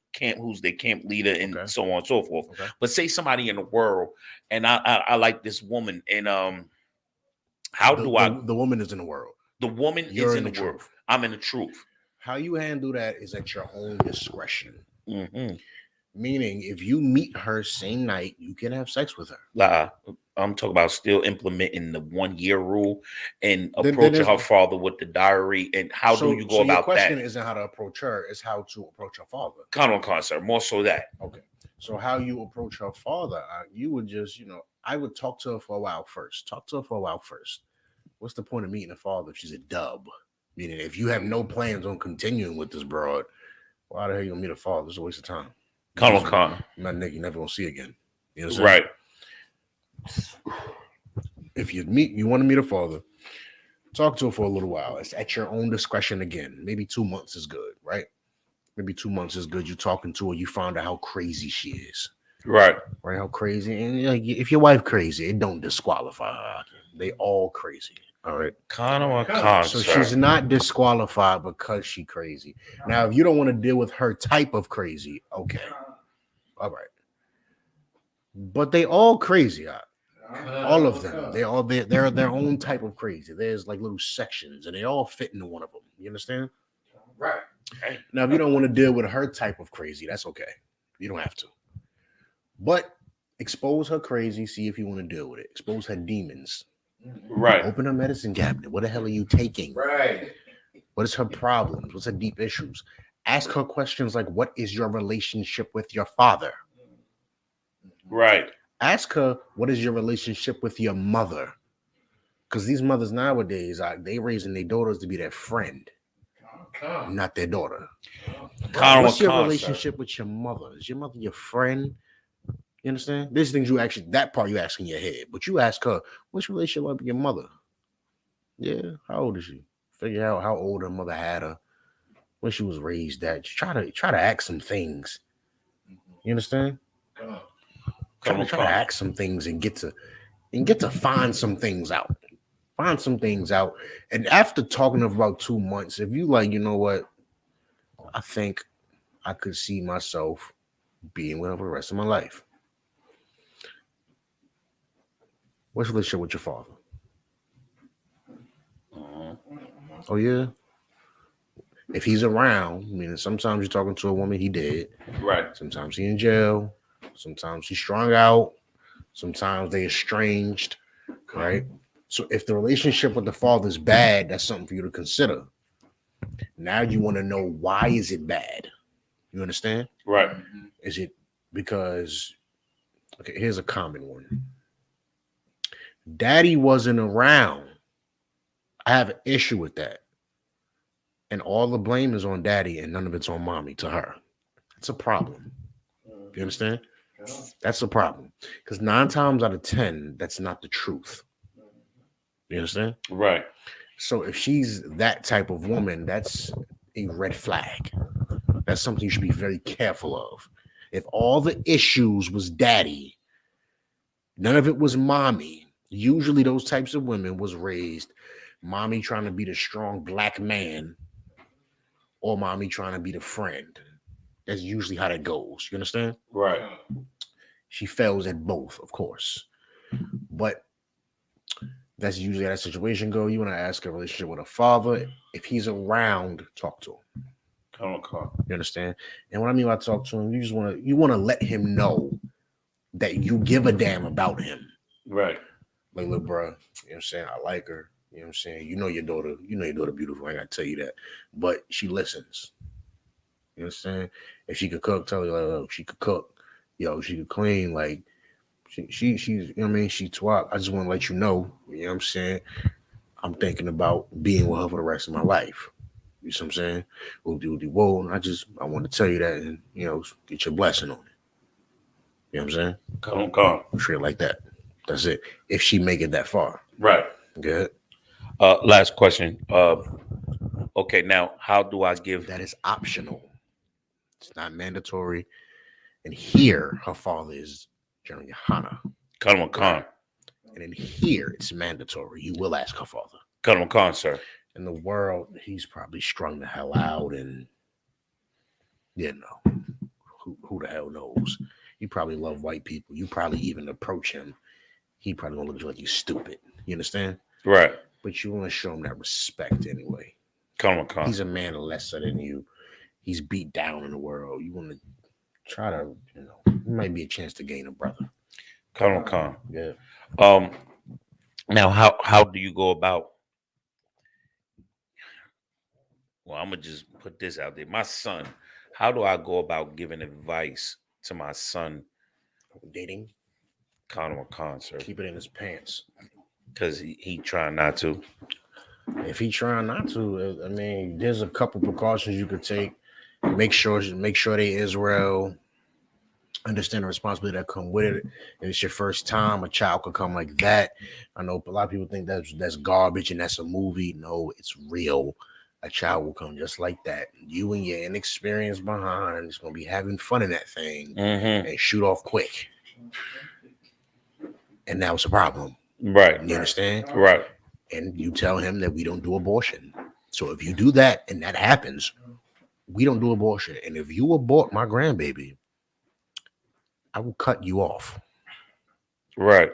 their camp leader, and so on and so forth. Okay. But say somebody in the world, and I like this woman, and the woman is in the world. The woman is in the world. I'm in the truth. How you handle that is at your own discretion. Meaning, if you meet her same night, you can have sex with her. I'm talking about still implementing the 1 year rule and approaching her father with the diary. And how do you go about that? Your question isn't how to approach her; it's how to approach her father. Sir. More so that. Okay. So how you approach her father? You would just, I would talk to her for a while first. What's the point of meeting a father if she's a dub? Meaning, if you have no plans on continuing with this broad, why the hell you gonna meet a father? It's a waste of time. My nigga, you never gonna see again. You know what I'm saying? Right. If you want to meet a father, talk to her for a little while. It's at your own discretion again. Maybe 2 months is good, right? Maybe 2 months is good. You talking to her, you find out how crazy she is. Right. How crazy. And if your wife crazy, it don't disqualify her. They all crazy. All right. So she's not disqualified because she crazy. Now, if you don't want to deal with her type of crazy, okay. All right. But they all crazy. All of them. They're their own type of crazy. There's like little sections, and they all fit into one of them. You understand? Right. Now, if you don't want to deal with her type of crazy, that's okay. You don't have to. But expose her crazy. See if you want to deal with it. Expose her demons. Right. Open her medicine cabinet. What the hell are you taking? Right. What is her problems? What's her deep issues? Ask her questions like, what is your relationship with your father? Right. Ask her, what is your relationship with your mother? Because these mothers nowadays, they raising their daughters to be their friend, not their daughter. What's your relationship with your mother? Is your mother your friend? You understand? There's things you actually, that part you ask in your head, but you ask her, what's your relationship with your mother? Yeah, how old is she? Figure out how old her mother had her, when she was raised at. Just try to ask some things. You understand? Try to ask some things and get to find some things out. Find some things out. And after talking of about 2 months, if you like, you know what, I think I could see myself being with her for the rest of my life. What's your relationship with your father? Oh yeah. If he's around, meaning sometimes you're talking to a woman, he dead. Right. Sometimes he in jail. Sometimes he's strung out. Sometimes they estranged. Right. So if the relationship with the father is bad, that's something for you to consider. Now you want to know, why is it bad? You understand? Right. Is it because, okay, here's a common one. Daddy wasn't around. I have an issue with that. And all the blame is on daddy and none of it's on mommy to her. That's a problem. You understand? That's a problem. Because 9 times out of 10, that's not the truth. You understand? Right. So if she's that type of woman, that's a red flag. That's something you should be very careful of. If all the issues was daddy, none of it was mommy. Usually those types of women was raised mommy trying to be the strong black man or mommy trying to be the friend. That's usually how that goes. You understand? Right. She fails at both, of course. But that's usually how that situation go. You want to ask a relationship with a father. If he's around, talk to him. You understand? And what I mean by talk to him, you want to let him know that you give a damn about him. Right. Like, look, bro, you know what I'm saying? I like her. You know what I'm saying? You know your daughter beautiful. I gotta tell you that. But she listens. You know what I'm saying? If she could cook, tell you like, oh, she could cook. Yo, she could clean. Like, she's, you know what I mean? She twat. I just want to let you know what I'm saying? I'm thinking about being with her for the rest of my life. You see what I'm saying? Whoa. And I want to tell you that and, get your blessing on it. You know what I'm saying? Come. Straight like that. That's it. If she make it that far. Right. Good. Last question. Okay, now how do I give? That is optional. It's not mandatory. And here, her father is General YAHANNA. Khan. And in here, it's mandatory. You will ask her father. Khan, sir. In the world, he's probably strung the hell out, and who the hell knows? You probably love white people. You probably even approach him. He probably gonna look at you like you stupid. You understand? Right. But you want to show him that respect anyway. Khan. He's a man lesser than you. He's beat down in the world. You want to try to, it might be a chance to gain a brother. Khan. Yeah. Now how do you go about? Well, I'm gonna just put this out there. My son, how do I go about giving advice to my son? Dating. Khan, sir. Keep it in his pants. Because he trying not to. If he trying not to, I mean, there's a couple precautions you could take. Make sure they Israel. Understand the responsibility that come with it. If it's your first time, a child could come like that. I know a lot of people think that's garbage and that's a movie. No, it's real. A child will come just like that. You and your inexperience behind is gonna be having fun in that thing and shoot off quick. And now it's a problem. Right. You understand? Right. And you tell him that we don't do abortion. So if you do that and that happens, we don't do abortion. And if you abort my grandbaby, I will cut you off. Right.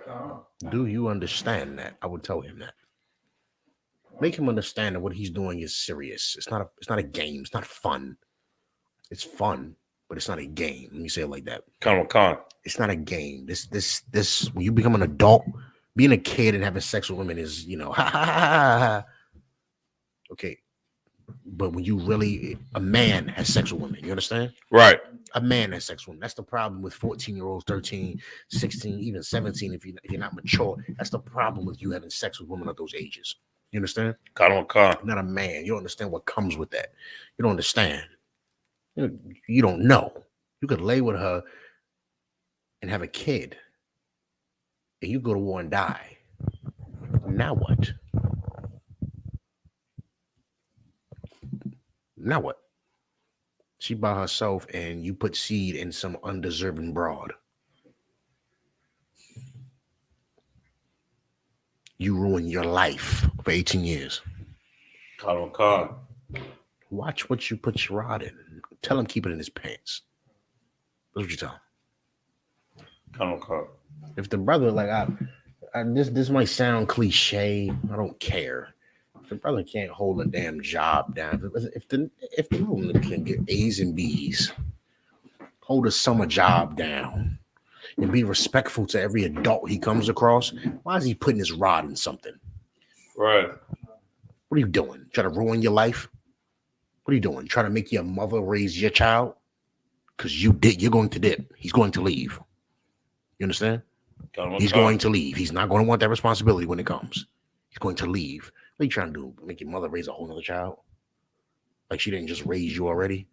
Do you understand that? I would tell him that. Make him understand that what he's doing is serious. It's not a game. It's not fun. It's fun, but it's not a game. Let me say it like that. Con. It's not a game. This when you become an adult, being a kid and having sex with women is, ha ha ha ha. Ha. Okay. But when you really, a man has sex with women, you understand? Right. A man has sex with women. That's the problem with 14-year-olds, 13, 16, even 17. If you're not mature, that's the problem with you having sex with women at those ages. You understand? Con. You're not a man. You don't understand what comes with that. You don't understand. You don't know. You could lay with her and have a kid, and you go to war and die. Now what? Now what? She by herself, and you put seed in some undeserving broad. You ruin your life for 18 years. Con. Watch what you put your rod in. Tell him keep it in his pants. That's what you tell him. Con. If the brother, like this might sound cliche. I don't care. If the brother can't hold a damn job down, if the woman can get A's and B's, hold a summer job down, and be respectful to every adult he comes across, why is he putting his rod in something? Right. What are you doing? Try to ruin your life? What are you doing? Trying to make your mother raise your child? Because you're going to dip. He's going to leave. You understand? He's going to leave. He's not going to want that responsibility when it comes. He's going to leave. What are you trying to do? Make your mother raise a whole other child? Like she didn't just raise you already?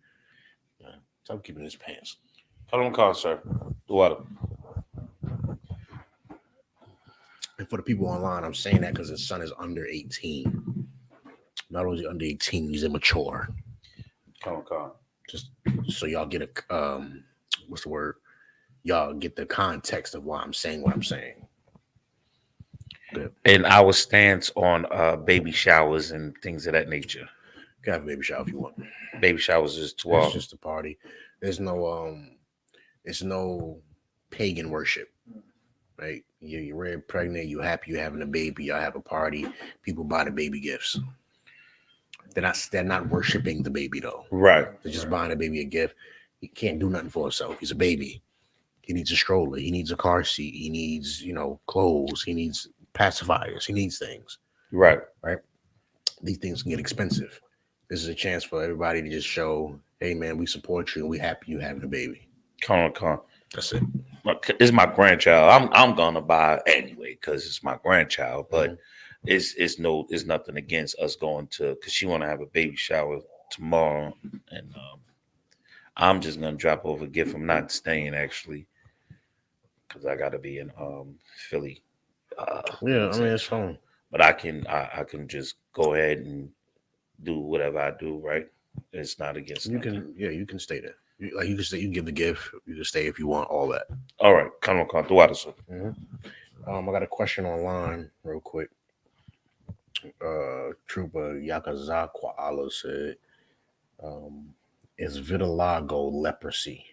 Tell him keeping his pants. Con, sir. The water. And for the people online, I'm saying that because his son is under 18. Not only is he under 18, he's immature. Con. Just so y'all get a what's the word? Y'all get the context of why I'm saying what I'm saying. Good. And our stance on baby showers and things of that nature. You can have a baby shower if you want. Baby showers is 12. It's just a party. There's no it's no pagan worship. Right? You're really pregnant, you're happy you're having a baby, y'all have a party, people buy the baby gifts. They're not worshiping the baby though. Right. They're just buying a baby a gift. He can't do nothing for himself. He's a baby. He needs a stroller. He needs a car seat. He needs, clothes. He needs pacifiers. He needs things. Right. These things can get expensive. This is a chance for everybody to just show, hey man, we support you and we happy you having a baby. Con. That's it. It's my grandchild. I'm gonna buy it anyway because it's my grandchild. But it's nothing against us going to, because she want to have a baby shower tomorrow, and I'm just gonna drop over a gift. I'm not staying actually because I got to be in Philly. It's fun. But I can just go ahead and do whatever I do. Right? It's not against. You can stay there. You can stay. You can give the gift. You can stay if you want all that. All right, come on, the water, sir. I got a question online real quick. Trooper Yakazakwa said, is vitiligo leprosy?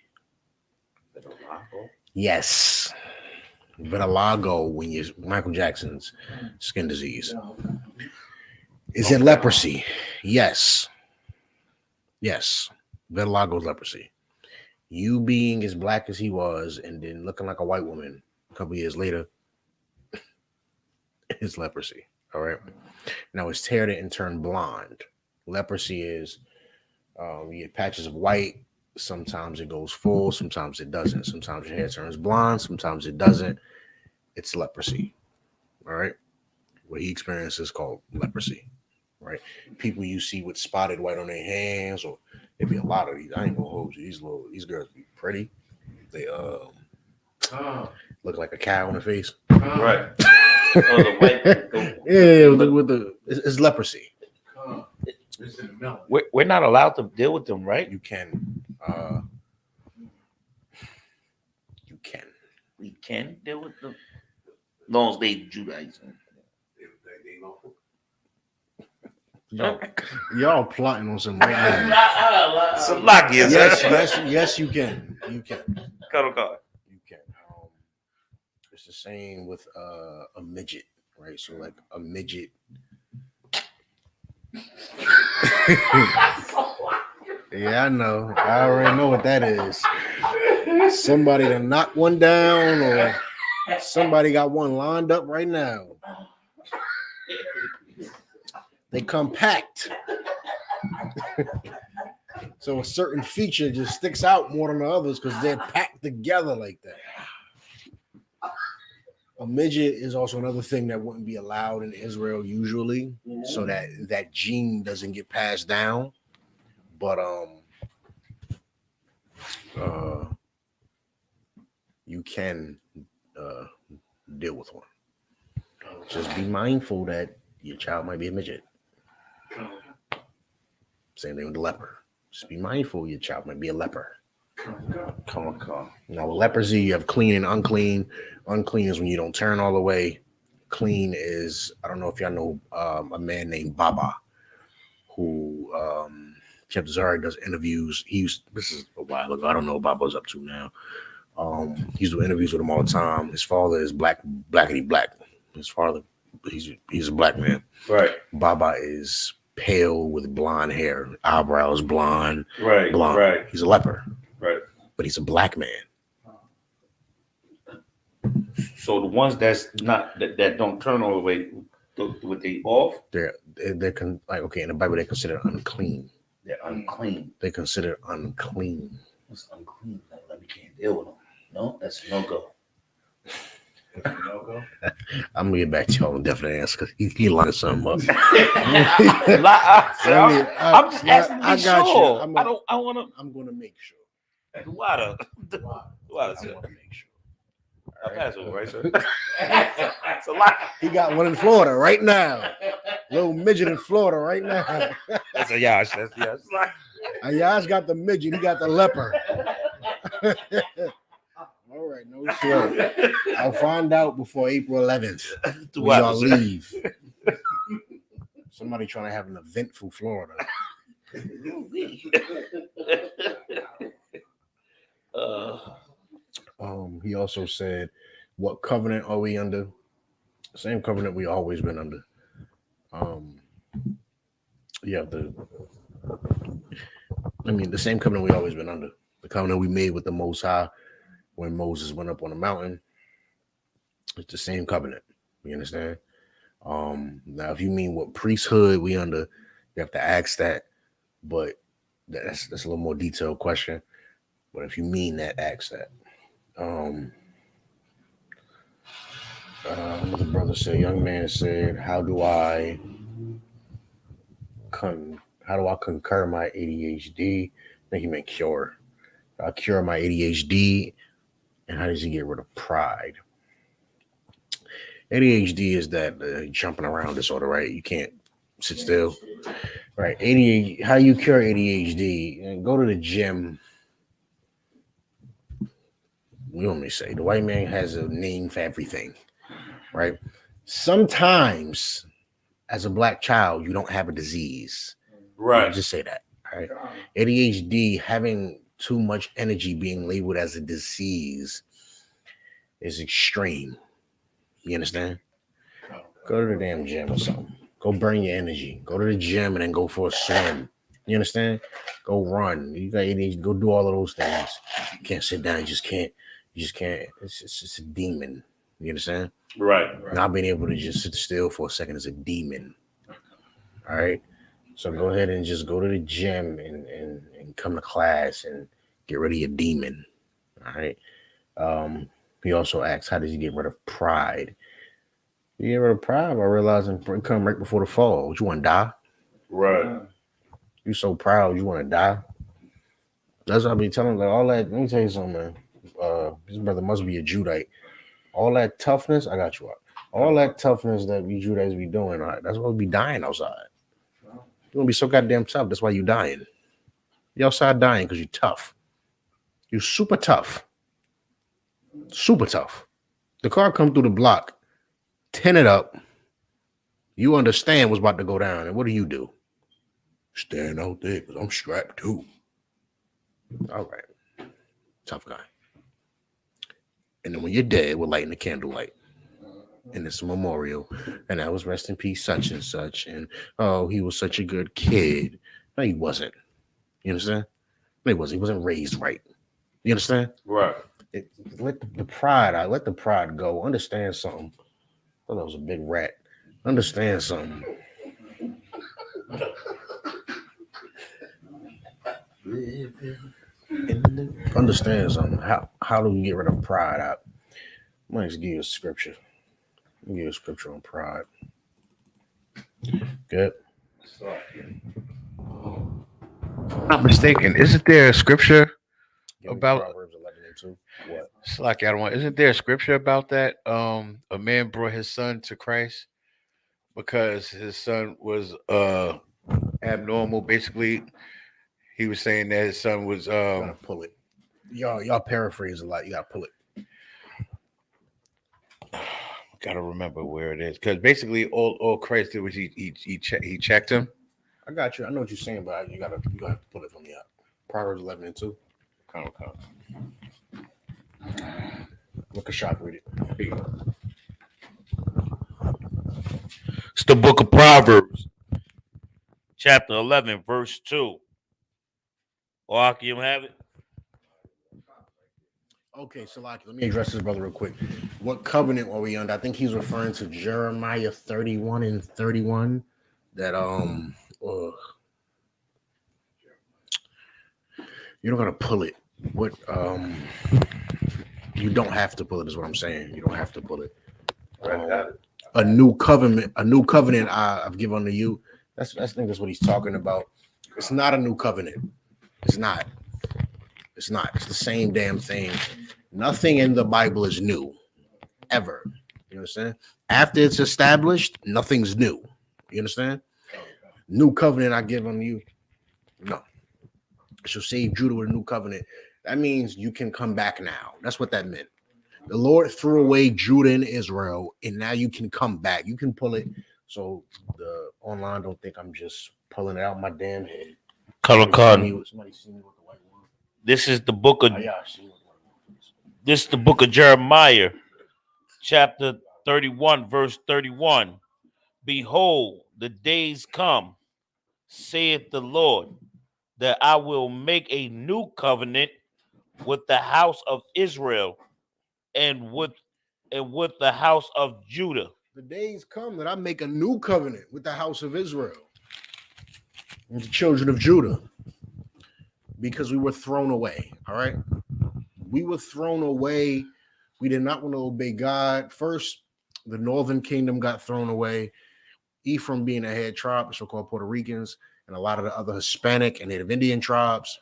Vitiligo? Yes. Vitiligo, when you're Michael Jackson's skin disease. Is it leprosy? Yes. Vitiligo is leprosy. You being as black as he was and then looking like a white woman a couple years later is leprosy. All right. Now it's teared it and turned blonde. Leprosy is you get patches of white. Sometimes it goes full. Sometimes it doesn't. Sometimes your hair turns blonde. Sometimes it doesn't. It's leprosy. All right. What he experiences is called leprosy. Right. People you see with spotted white on their hands, or there be a lot of these. I ain't gonna hold you. These girls be pretty. They look like a cow in the face. Right. The white. It's leprosy. We're not allowed to deal with them, right? You can. We can deal with them. As long as they Judaism. Y'all plotting on some right now. Some lucky, Yes, you can. You can. Cut. You can. It's the same with a midget, right? So like a midget. Yeah, I know. I already know what that is. Somebody to knock one down, or somebody got one lined up right now. They come packed. So a certain feature just sticks out more than the others because they're packed together like that. A midget is also another thing that wouldn't be allowed in Israel usually, so that gene doesn't get passed down. But you can deal with one. Just be mindful that your child might be a midget. Same thing with the leper. Just be mindful your child might be a leper. Come on. Now, with leprosy, you have clean and unclean. Unclean is when you don't turn all the way. Clean is, I don't know if y'all know a man named Baba, who Chef Zari does interviews. This is a while ago. I don't know what Baba's up to now. He's doing interviews with him all the time. His father is blackity black. His father, he's a black man. Right. Baba is pale with blonde hair, eyebrows blonde. Right. Blonde. Right. He's a leper. Right. But he's a black man. So the ones that's not that don't turn all the way, with the off, They're like, okay, in the Bible they're considered unclean. they're unclean. They're considered unclean. What's unclean? Like we can't deal with them. No, that's no go. I'm gonna get back to y'all on definite answer because he lined something up. I'm just asking to be sure. I'm gonna make sure. Water. I want to make sure. I'll pass over, right, sir? It's a lot. He got one in Florida right now. Little midget in Florida right now. That's a Yash. That's Yash. Ayash got the midget. He got the leper. All right, no sweat. I'll find out before April 11th. When y'all leave. Somebody trying to have an eventful Florida. He also said, what covenant are we under? Same covenant we always been under. The same covenant we always been under. The covenant we made with the Most High when Moses went up on the mountain. It's the same covenant. You understand? Now, if you mean what priesthood we under, you have to ask that. But that's a little more detailed question. But if you mean that, ask that. The brother said, young man said, how do I concur my ADHD? I think he meant cure. I cure my ADHD, and how does he get rid of pride? ADHD is that jumping around disorder, right? You can't sit still, right? ADHD. How you cure ADHD? Go to the gym. We want me to say the white man has a name for everything, right? Sometimes, as a black child, you don't have a disease, right? Just say that, right? ADHD, having too much energy, being labeled as a disease, is extreme. You understand? Go to the damn gym or something. Go burn your energy. Go to the gym and then go for a swim. You understand? Go run. You got ADHD. Go do all of those things. You can't sit down. You just can't. It's just a demon. You understand? Right. Not being able to just sit still for a second is a demon. All right. So go ahead and just go to the gym and come to class and get rid of your demon. All right. He also asks, how does he get rid of pride? You get rid of pride by realizing it come right before the fall. You want to die? Right. You so proud you want to die? That's what I be telling like all that. Let me tell you something, man. This brother must be a Judite. All that toughness, I got you out. All that toughness that we Judites be doing, all right, that's why we be dying outside. You're gonna be so goddamn tough. That's why you dying. You're outside dying because you're tough. You're super tough. Super tough. The car come through the block, tin it up. You understand what's about to go down, and what do? Stand out there because I'm strapped too. All right. Tough guy. And then when you're dead, we're lighting the candlelight. And it's a memorial. And that was rest in peace, such and such. And oh, he was such a good kid. No, he wasn't. You understand? No, he wasn't. He wasn't raised right. You understand? Right. Let the pride out. Let the pride go. Understand something. I thought that was a big rat. Understand something. Understand something. How do we get rid of pride out? I'm gonna just give you a scripture. Give you a scripture on pride. Good. Not mistaken. Isn't there a scripture Give me about Proverbs 11:2. What? it's like I don't want, isn't there a scripture about that? A man brought his son to Christ because his son was abnormal. Basically, he was saying that his son was You gotta pull it. Y'all paraphrase a lot. You gotta pull it. gotta remember where it is. Because basically all Christ did was he checked him. I got you. I know what you're saying, but you gotta pull it from me out. Proverbs 11:2. Come. Look a shot with it. Here you go. It's the book of Proverbs, chapter 11, verse 2. Or can you have it? Okay, Salaki, let me address this brother real quick. What covenant are we under? I think he's referring to Jeremiah 31 and 31. That you don't gotta pull it. What you don't have to pull it, is what I'm saying. You don't have to pull it. A new covenant I've given unto you. I think that's what he's talking about. It's not a new covenant. It's not. It's not. It's the same damn thing. Nothing in the Bible is new, ever. You understand? After it's established, nothing's new. You understand? New covenant I give unto you. No. I shall save Judah with a new covenant. That means you can come back now. That's what that meant. The Lord threw away Judah and Israel, and now you can come back. You can pull it. So the online don't think I'm just pulling it out my damn head. Color Somebody see me with the white one. This is the book of Oh, yeah, I see you with the white one. this is the book of Jeremiah, chapter 31, verse 31. Behold, the days come, saith the Lord, that I will make a new covenant with the house of Israel and with the house of Judah. The days come that I make a new covenant with the house of Israel and the children of Judah, because we were thrown away. All right. We were thrown away. We did not want to obey God. First, the northern kingdom got thrown away. Ephraim being a head tribe, the so-called Puerto Ricans, and a lot of the other Hispanic and Native Indian tribes.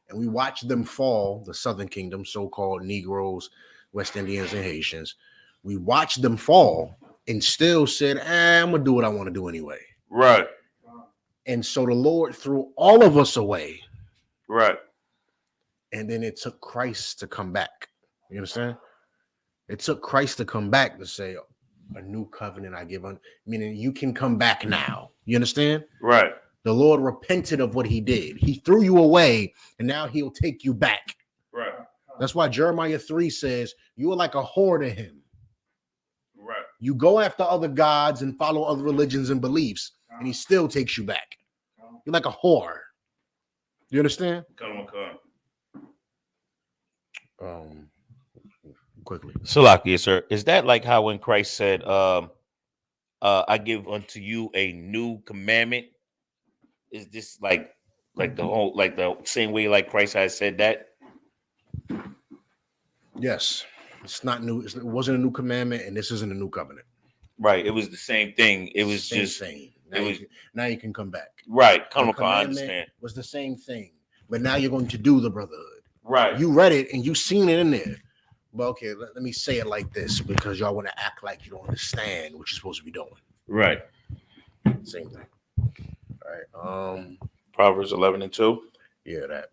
And we watched them fall, the southern kingdom, so-called Negroes, West Indians, and Haitians. We watched them fall and still said, I'm going to do what I want to do anyway. Right. And so the Lord threw all of us away. Right. And then it took Christ to come back. You understand? It took Christ to come back to say, a new covenant I give on, meaning you can come back now. You understand? Right. The Lord repented of what he did. He threw you away, and now he'll take you back. Right. That's why Jeremiah 3 says, you are like a whore to him. Right. You go after other gods and follow other religions and beliefs, and he still takes you back. You're like a whore. You understand? Come. Quickly. Salakia, sir. Is that like how when Christ said, I give unto you a new commandment? Is this like the same way like Christ has said that? Yes. It's not new. It wasn't a new commandment, and this isn't a new covenant. Right. It was the same thing. It was Same just thing. it Now you can come back. right. The I understand. was the same thing, but now you're going to do the brotherhood. Right. You read it and you seen it in there. But okay, let me say it like this, because y'all want to act like you don't understand what you're supposed to be doing. Right. Same thing. All right. Proverbs 11 and 2. Yeah, that.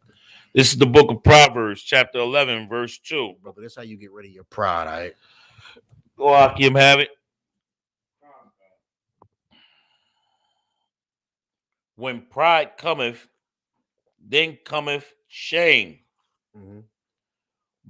This is the book of Proverbs, chapter 11, verse 2. Brother, that's how you get rid of your pride, all right? Go Hakim, have it. When pride cometh, then cometh shame. Mm-hmm.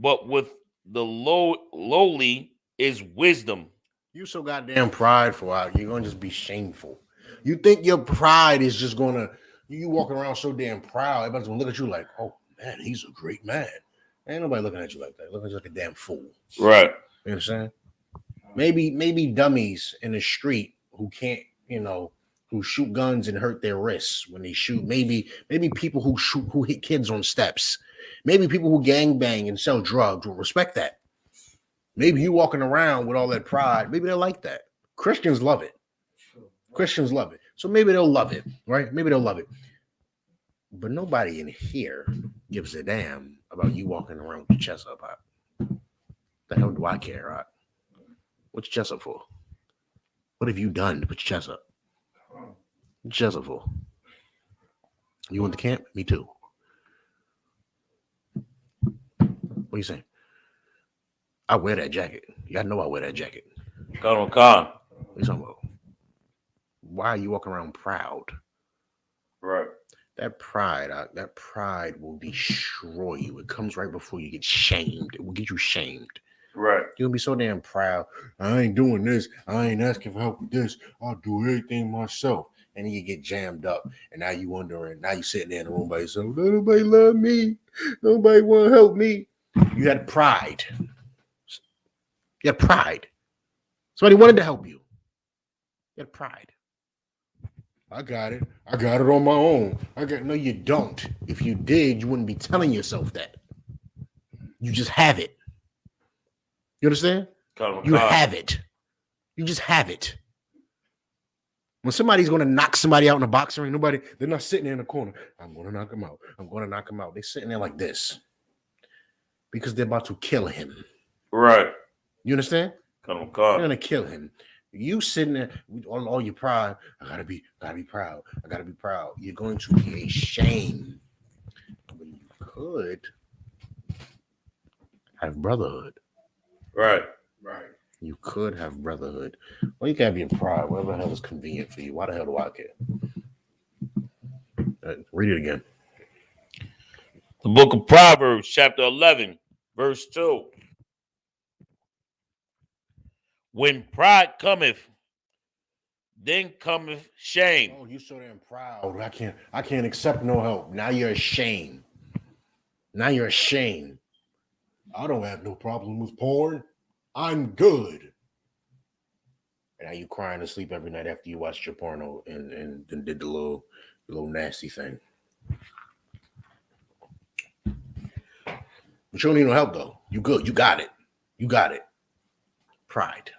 but with the lowly is wisdom. You so goddamn prideful out. You're gonna just be shameful. You think your pride is just gonna you walking around so damn proud, everybody's gonna look at you like, oh man, he's a great man. Ain't nobody looking at you like that. Looking at you like a damn fool. Right. You understand? Maybe dummies in the street who can't, who shoot guns and hurt their wrists when they shoot. Maybe people who hit kids on steps. Maybe people who gangbang and sell drugs will respect that. Maybe you walking around with all that pride. Maybe they'll like that. Christians love it. Christians love it. So maybe they'll love it, right? Maybe they'll love it. But nobody in here gives a damn about you walking around with your chest up high. The hell do I care, right? What's your chest up for? What have you done to put your chest up? What's your chest up for? You went to camp? Me too. What are you saying? I wear that jacket. Y'all know I wear that jacket. Khan. What are you talking about? Why are you walking around proud? Right. That pride will destroy you. It comes right before you get shamed. It will get you shamed. Right. You'll be so damn proud. I ain't doing this. I ain't asking for help with this. I'll do everything myself. And then you get jammed up. And now you wondering, now you sitting there in the room by yourself. Nobody love me. Nobody want to help me. You had pride. You had pride. Somebody wanted to help you. You had pride. I got it. I got it on my own. No, you don't. If you did, you wouldn't be telling yourself that. You just have it. You understand? You have it. You just have it. When somebody's going to knock somebody out in a boxing ring, they're not sitting there in the corner. I'm going to knock him out. I'm going to knock him out. They're sitting there like this because they're about to kill him. Right. You understand? They're going to kill him. You sitting there with all your pride. I gotta be proud. I gotta be proud. You're going to be ashamed. But you could have brotherhood. Right. You could have brotherhood. Well, you can have your pride. Whatever the hell is convenient for you. Why the hell do I care? Read it again. The book of Proverbs, chapter 11, verse 2. When pride cometh, then cometh shame. Oh, you so damn proud. I can't accept no help. Now you're ashamed. I don't have no problem with porn. I'm good. And now you crying to sleep every night after you watched your porno and then did the little nasty thing. But you don't need no help though. You good. You got it. Pride.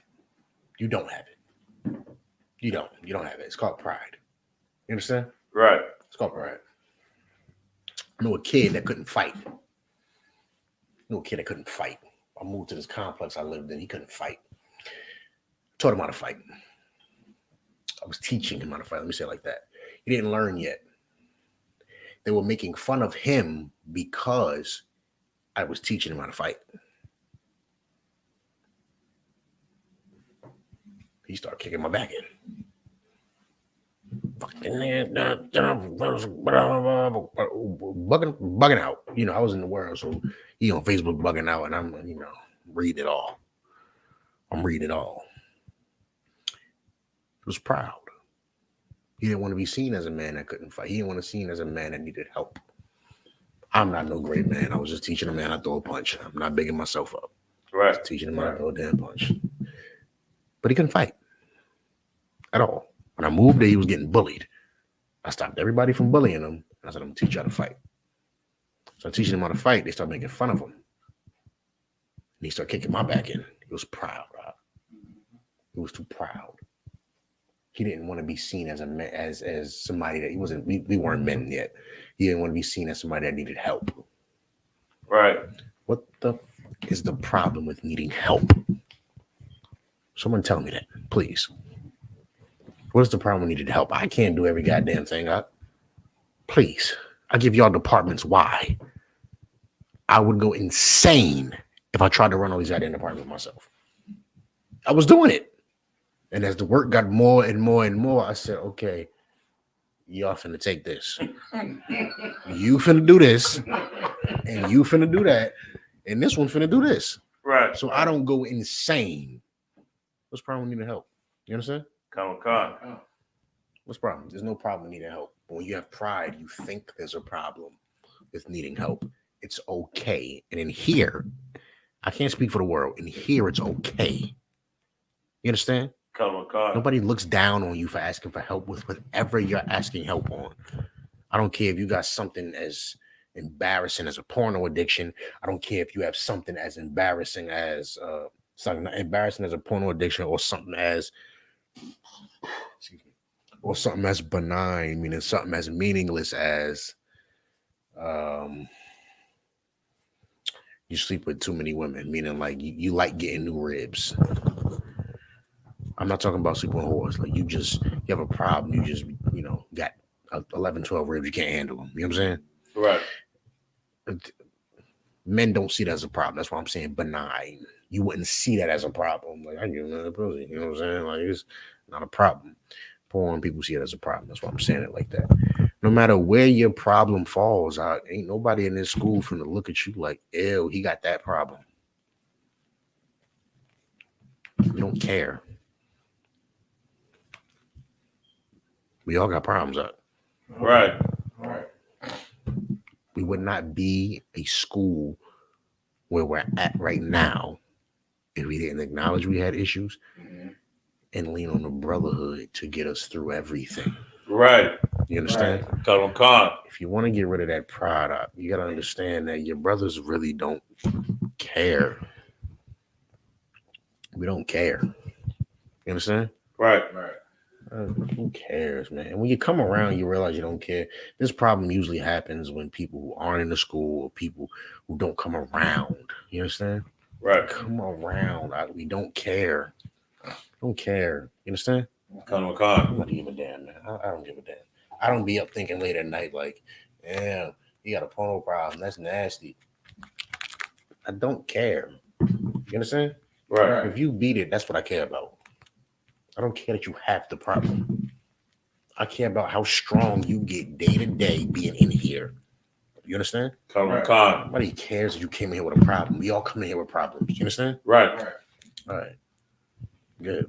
You don't have it. You don't have it. It's called pride. You understand? Right. It's called pride. I know a kid that couldn't fight. I moved to this complex I lived in. He couldn't fight. Taught him how to fight. I was teaching him how to fight. Let me say it like that. He didn't learn yet. They were making fun of him because I was teaching him how to fight. He started kicking my back in. Bugging out. I was in the world, so he on Facebook bugging out, and I'm, reading it all. I'm reading it all. He was proud. He didn't want to be seen as a man that couldn't fight. He didn't want to be seen as a man that needed help. I'm not no great man. I was just teaching a man how to throw a punch. I'm not bigging myself up. Right. Just teaching him how to throw a damn punch. But he couldn't fight at all. When I moved there, he was getting bullied. I stopped everybody from bullying him. And I said, I'm going to teach you how to fight. So I'm teaching him how to fight. They started making fun of him. And he started kicking my back in. He was proud, Rob. He was too proud. He didn't want to be seen as a man, as somebody that he wasn't. We weren't men yet. He didn't want to be seen as somebody that needed help. Right. What the is the problem with needing help? Someone tell me that, please. What is the problem with needing help? I can't do every goddamn thing. Please, I give y'all departments. Why? I would go insane if I tried to run all these goddamn departments myself. I was doing it. And as the work got more and more and more, I said, okay, y'all finna take this. You finna do this, and you finna do that, and this one finna do this. Right. So I don't go insane. What's the problem with needing help? You understand? Come on. What's the problem? There's no problem needing help. But when you have pride, you think there's a problem with needing help. It's okay. And in here, I can't speak for the world. In here, it's okay. You understand? Come on. Nobody looks down on you for asking for help with whatever you're asking help on. I don't care if you got something as embarrassing as a porno addiction. I don't care if you have something as embarrassing as something embarrassing as a porno addiction, or something as benign, meaning something as meaningless as you sleep with too many women, meaning like you like getting new ribs. I'm not talking about sleeping with whores. Like you have a problem. You just, got 11, 12 ribs. You can't handle them. You know what I'm saying? Right. Men don't see that as a problem. That's why I'm saying benign. You wouldn't see that as a problem. Like, I give another pussy. You know what I'm saying? Like, it's not a problem. Porn people see it as a problem. That's why I'm saying it like that. No matter where your problem falls out, ain't nobody in this school finna look at you like, ew, he got that problem. We don't care. We all got problems out. Right. We would not be a school where we're at right now if we didn't acknowledge we had issues and lean on the brotherhood to get us through everything. Right. You understand? Come on. If you want to get rid of that pride, you got to understand that your brothers really don't care. We don't care. You understand? Right. Who cares, man? When you come around, you realize you don't care. This problem usually happens when people who aren't in the school or people who don't come around. You understand? Right. Come around. We don't care. Don't care. You understand? Come I on. don't give a damn, man. I don't give a damn. I don't be up thinking late at night like, yeah, you got a porno problem. That's nasty. I don't care. You understand? Right. If you beat it, that's what I care about. I don't care that you have the problem. I care about how strong you get day to day being in here. You understand? Come on. Nobody cares if you came in here with a problem. We all come in here with problems. You understand? Right. All right. Good.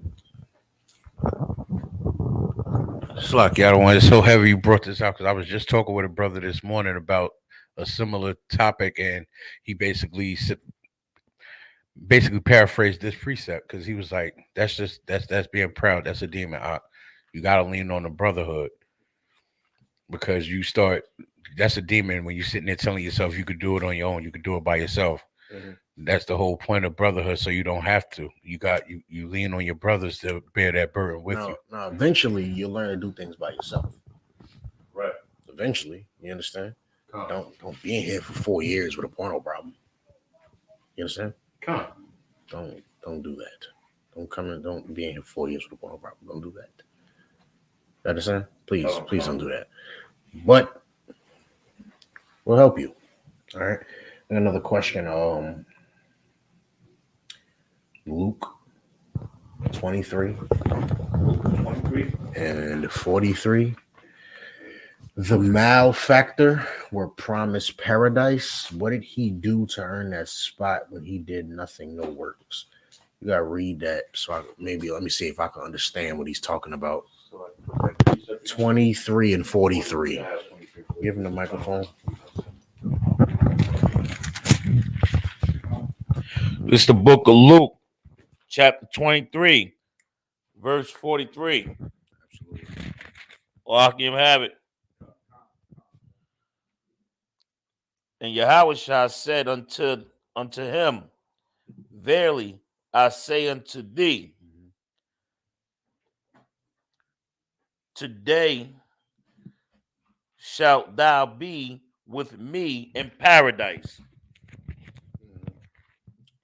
Slucky, I don't want it so heavy you brought this out because I was just talking with a brother this morning about a similar topic, and he basically paraphrased this precept because he was like, that's being proud. That's a demon. You got to lean on the brotherhood because that's a demon when you're sitting there telling yourself you could do it on your own. You could do it by yourself. Mm-hmm. That's the whole point of brotherhood. So you don't have to. You lean on your brothers to bear that burden with you. Now, eventually, you'll learn to do things by yourself. Right. Eventually, you understand? Don't be in here for 4 years with a porno problem. You understand? Don't do that. Don't come in. Don't be in here 4 years with a porno problem. Don't do that. You understand? Please don't do that. But we'll help you. All right. And another question. Luke 23 and 43. The malefactor were promised paradise. What did he do to earn that spot when he did nothing, no works? You gotta read that. So let me see if I can understand what he's talking about. 23 and 43. Give him the microphone. It's the book of Luke, chapter 23, verse 43. Absolutely. Or I can have it. And Yahweh said unto him, verily I say unto thee, today shalt thou be with me in paradise.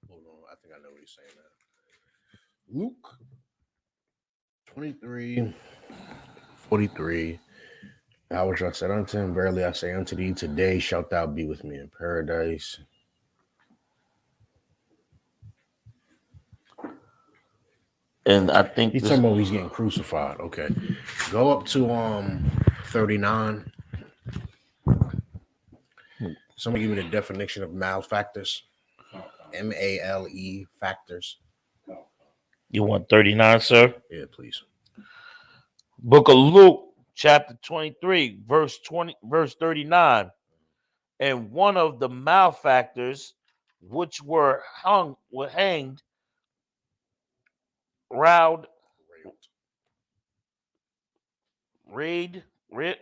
Hold on, I think I know what he's saying now. Luke 23, 43. I said unto him, verily I say unto thee, today shalt thou be with me in paradise. And I think He's talking about he's getting crucified. Okay. Go up to 39. Somebody give me the definition of malefactors. MALE factors. You want 39, sir? Yeah, please. Book of Luke, chapter 23, verse 39. And one of the malefactors which were hanged round I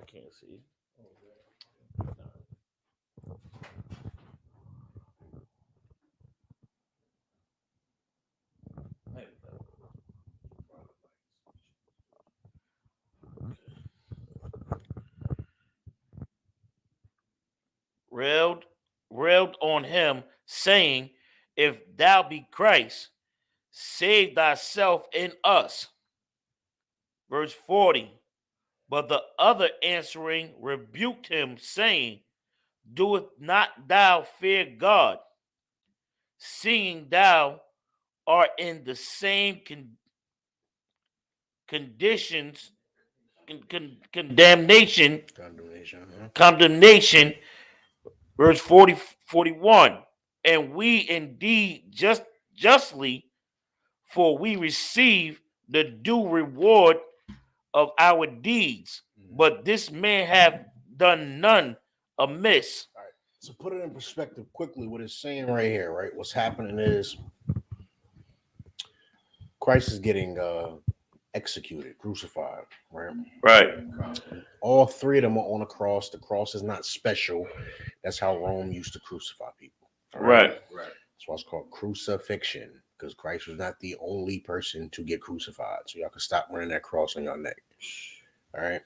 can't see. Railed on him, saying, If thou be Christ, save thyself and us. Verse 40. But the other answering rebuked him, saying, Doeth not thou fear God, seeing thou art in the same conditions, condemnation, condemnation. Verse 41. And we indeed justly, for we receive the due reward of our deeds. But this man have done none amiss. All right. So put it in perspective quickly. What it's saying right here, right? What's happening is Christ is getting executed, crucified, right? Right. All three of them are on a cross. The cross is not special. That's how Rome used to crucify people. Right. That's why it's called crucifixion, because Christ was not the only person to get crucified. So y'all can stop running that cross on your neck. All right.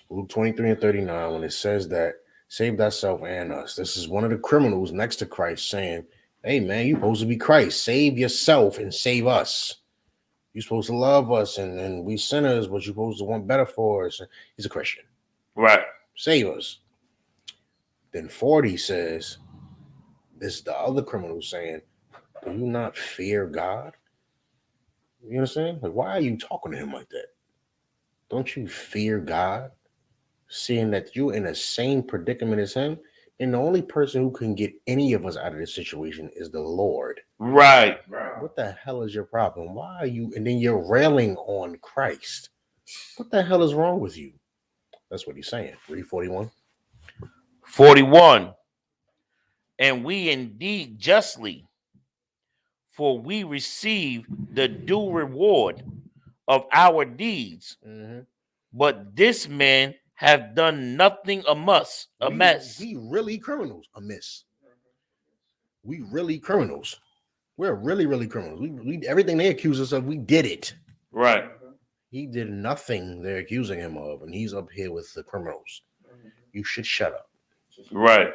Luke 23 and 39, when it says that, save thyself and us. This is one of the criminals next to Christ saying, hey, man, you're supposed to be Christ. Save yourself and save us. You're supposed to love us and we sinners, but you're supposed to want better for us. He's a Christian. Right. Save us. Then 40 says, this is the other criminal saying, do you not fear God? You understand? Like, why are you talking to him like that? Don't you fear God? Seeing that you're in the same predicament as him, and the only person who can get any of us out of this situation is the Lord. Right. What the hell is your problem? Why are you? And then you're railing on Christ. What the hell is wrong with you? That's what he's saying. Read 41. 41. And we indeed justly, for we receive the due reward of our deeds. Mm-hmm. But this man have done nothing amiss. We really criminals. Amiss. We really criminals. We're really criminals. We everything they accuse us of, we did it. Right. He did nothing they're accusing him of, and he's up here with the criminals. You should shut up. Right.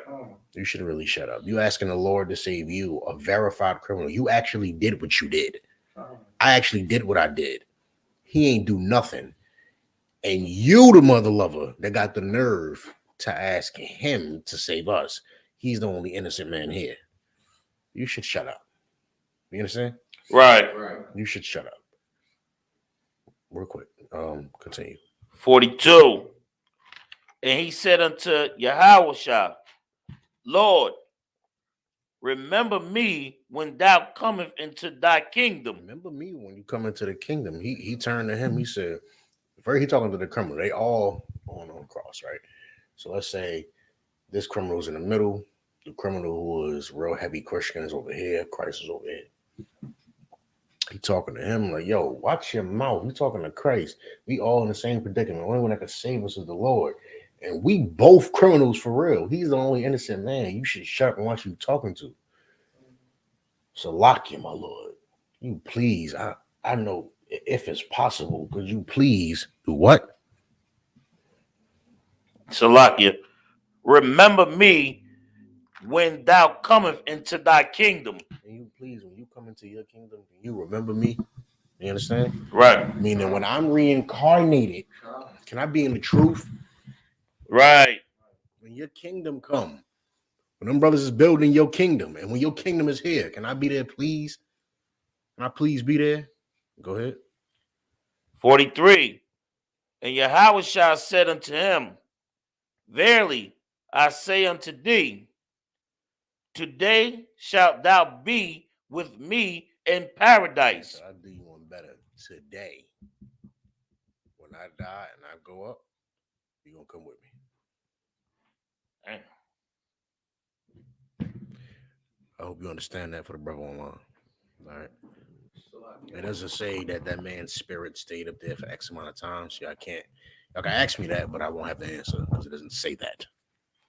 You should really shut up. You asking the Lord to save you, a verified criminal. You actually did what you did. I actually did what I did. He ain't do nothing. And you, the mother lover, that got the nerve to ask him to save us. He's the only innocent man here. You should shut up. You understand? Right. You should shut up. Real quick. Continue. 42. And he said unto Yahushua, Lord, remember me when thou comest into thy kingdom. Remember me when you come into the kingdom. He turned to him. He said, first he talking to the criminal. They all on the cross, right? So let's say this criminal's in the middle. The criminal who was real heavy Christian is over here. Christ is over here. He talking to him like, yo, watch your mouth. We talking to Christ. We all in the same predicament. The only one that can save us is the Lord. And we both criminals for real. He's the only innocent man. You should shut up and watch who you talking to. So lock you, my Lord. You please, I know if it's possible, could you please do what? Salakia, remember me when thou comest into thy kingdom. And you please, when you come into your kingdom, can you remember me? You understand? Right. Meaning when I'm reincarnated, can I be in the truth? Right. When your kingdom come, when them brothers is building your kingdom, and when your kingdom is here, can I be there, please? Can I please be there? Go ahead. 43. And Yahushua said unto him, Verily I say unto thee, today shalt thou be with me in paradise. So I'll do you one better today. When I die and I go up, you're gonna come with me. I hope you understand that for the brother online. All right. It doesn't say that that man's spirit stayed up there for X amount of time. So y'all can ask me that, but I won't have the answer because it doesn't say that.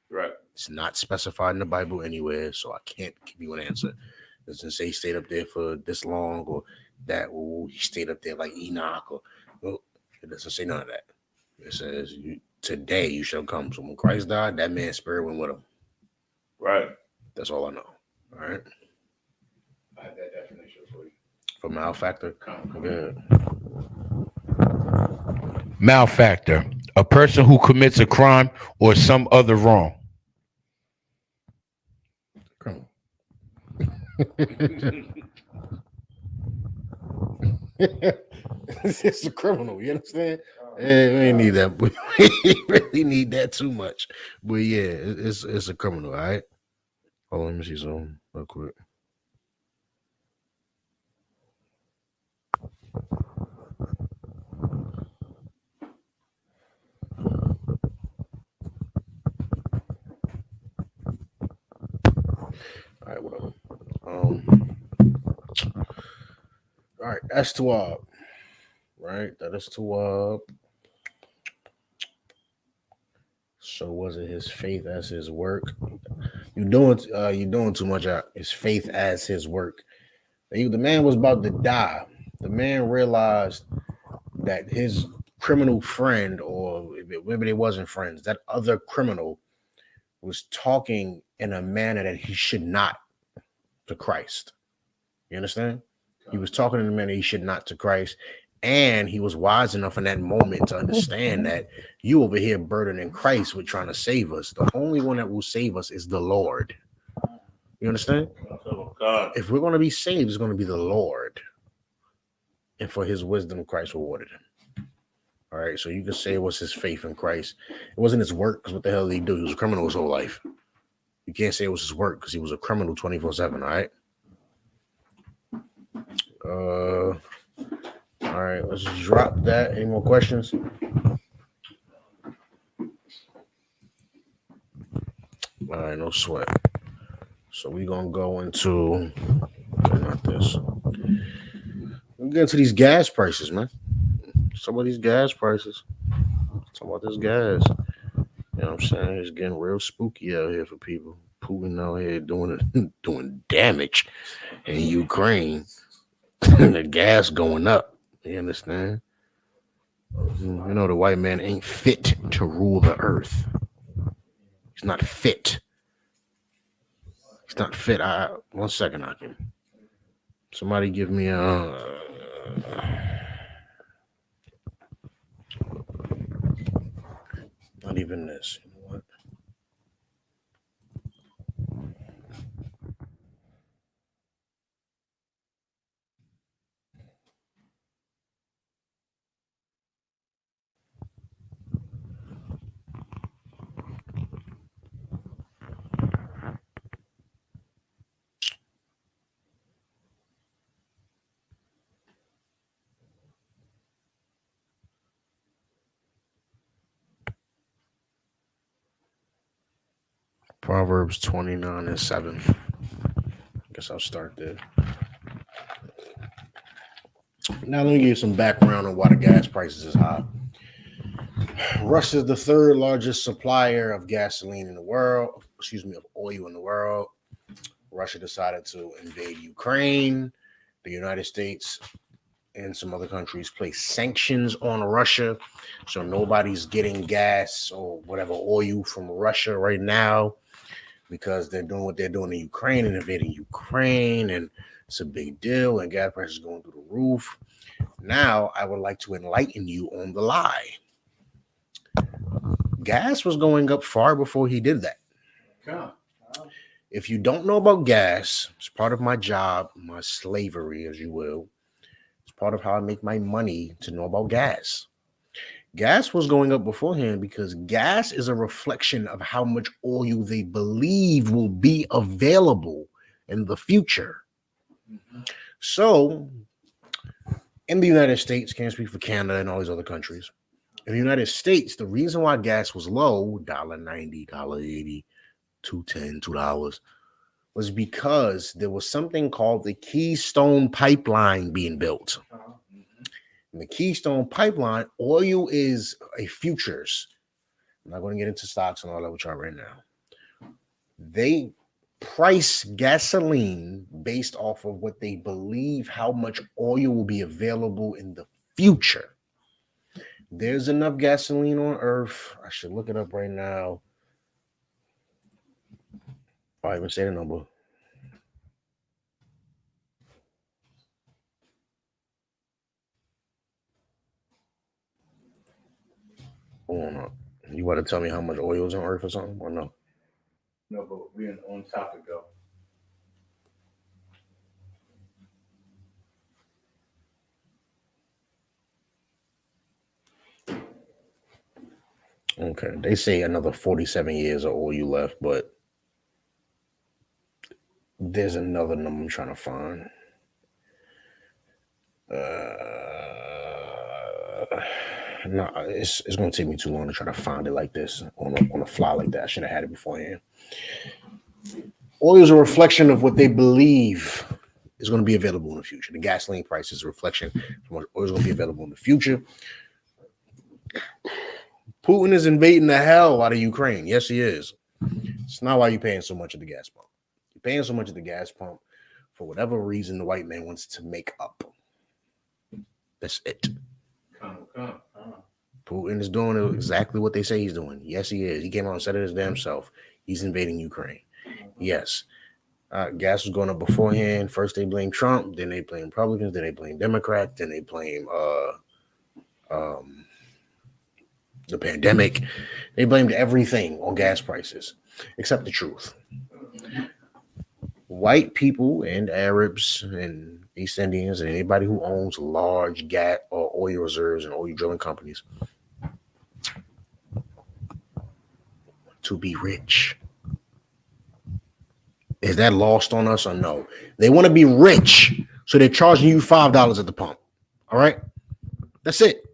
Right. It's not specified in the Bible anywhere, so I can't give you an answer. It doesn't say he stayed up there for this long or that. Oh, he stayed up there like Enoch or well, it doesn't say none of that. It says today you shall come. So when Christ died, that man's spirit went with him. Right. That's all I know. All right. I have that definition for you. For malfactor. Good. Malfactor, a person who commits a crime or some other wrong. Criminal. It's a criminal, you understand? Yeah, we ain't need that. We really need that too much. But yeah, it's a criminal, all right? Hold on, let me see something real quick. All right, whatever. All right, that's to right? That is to So was it his faith as his work? You doing too much out. His faith as his work. The man was about to die. The man realized that his criminal friend, or maybe they wasn't friends, that other criminal was talking in a manner that he should not to Christ. You understand? He was talking in a manner he should not to Christ. And he was wise enough in that moment to understand that you over here burdening Christ with trying to save us. The only one that will save us is the Lord. You understand? God. If we're going to be saved, it's going to be the Lord. And for his wisdom, Christ rewarded him. All right. So you can say it was his faith in Christ. It wasn't his work, because what the hell did he do? He was a criminal his whole life. You can't say it was his work because he was a criminal 24/7. All right. All right, let's drop that. Any more questions? All right, no sweat. So we're gonna go into not this. We'll get into these gas prices, man. Some of these gas prices. Talk about this gas. You know what I'm saying? It's getting real spooky out here for people. Putin out here doing damage in Ukraine. The gas going up. You understand? You know the white man ain't fit to rule the earth. He's not fit. He's not fit. 1 second, I can. Somebody give me a. Not even this. You know what? Proverbs 29:7. I guess I'll start there. Now let me give you some background on why the gas prices is high. Russia is the third largest supplier of gasoline in the world. Of oil in the world. Russia decided to invade Ukraine. The United States and some other countries place sanctions on Russia, so nobody's getting gas or whatever oil from Russia right now, because they're doing what they're doing in Ukraine and invading Ukraine, and it's a big deal, and gas prices going through the roof. Now, I would like to enlighten you on the lie. Gas was going up far before he did that. If you don't know about gas, it's part of my job, my slavery, as you will. It's part of how I make my money to know about gas. Gas was going up beforehand because gas is a reflection of how much oil they believe will be available in the future. So, in the United States, can't speak for Canada and all these other countries. In the United States, the reason why gas was low, $1.90, $1.80, $2.10, $2, was because there was something called the Keystone Pipeline being built. And the Keystone Pipeline, oil is a futures. I'm not going to get into stocks and all that with y'all right now. They price gasoline based off of what they believe how much oil will be available in the future. There's enough gasoline on Earth. I should look it up right now. I even say the number. Hold on. You want to tell me how much oil is on Earth or something, or no? No, but we're on topic though. Okay, they say another 47 years of oil left, but there's another number I'm trying to find. No, it's going to take me too long to try to find it like this on a fly like that. I should have had it beforehand. Oil is a reflection of what they believe is going to be available in the future. The gasoline price is a reflection of what oil is going to be available in the future. Putin is invading the hell out of Ukraine. Yes, he is. It's not why you're paying so much at the gas pump. You're paying so much at the gas pump for whatever reason the white man wants to make up. That's it. Putin is doing exactly what they say he's doing. Yes, he is. He came out and said it his damn self. He's invading Ukraine. Yes. Gas was going up beforehand. First they blame Trump, then they blame Republicans, then they blame Democrats, then they blame the pandemic. They blamed everything on gas prices except the truth. White people and Arabs and East Indians and anybody who owns large gas or oil reserves and oil drilling companies to be rich. Is that lost on us or no? They want to be rich, so they're charging you $5 at the pump. All right, that's it.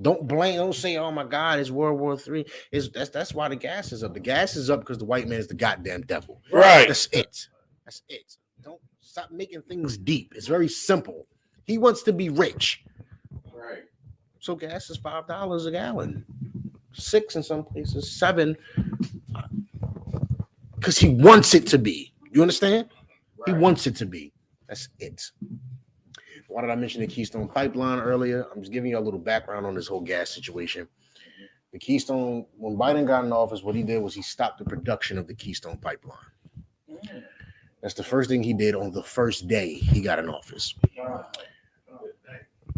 Don't blame. Don't say, "Oh my God, it's World War III." That's why the gas is up. The gas is up because the white man is the goddamn devil. Right. That's it. That's it. Don't stop making things deep. It's very simple. He wants to be rich. Right. So gas is $5 a gallon, 6 in some places, 7, because he wants it to be. You understand? Right. He wants it to be. That's it. Why did I mention the Keystone Pipeline earlier? I'm just giving you a little background on this whole gas situation. The Keystone, when Biden got in office, what he did was he stopped the production of the Keystone Pipeline. That's the first thing he did on the first day he got in office.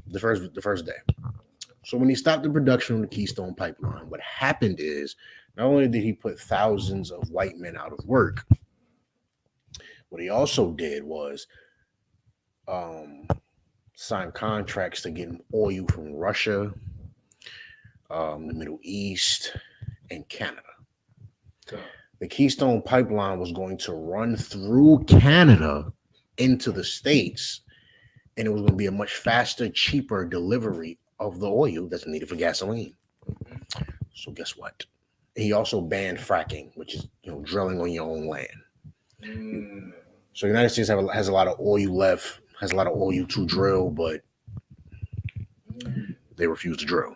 The first day. So when he stopped the production of the Keystone Pipeline, what happened is not only did he put thousands of white men out of work, what he also did was sign contracts to get oil from Russia, the Middle East, and Canada. The Keystone Pipeline was going to run through Canada into the States, and it was going to be a much faster, cheaper delivery of the oil that's needed for gasoline. So guess what? He also banned fracking, which is drilling on your own land. So the United States has a lot of oil left, has a lot of oil to drill, but they refuse to drill.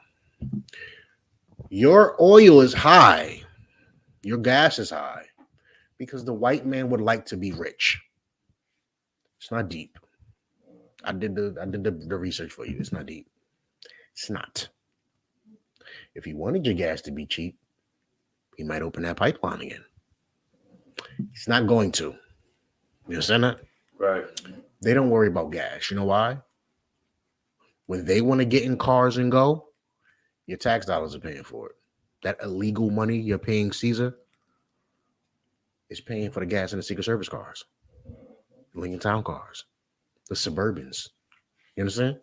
Your oil is high. Your gas is high because the white man would like to be rich. It's not deep. I did the research for you. It's not deep. It's not. If he wanted your gas to be cheap, he might open that pipeline again. He's not going to. You understand that? Right. They don't worry about gas. You know why? When they want to get in cars and go, your tax dollars are paying for it. That illegal money you're paying Caesar is paying for the gas in the Secret Service cars, Lincoln Town cars, the Suburbans. You understand?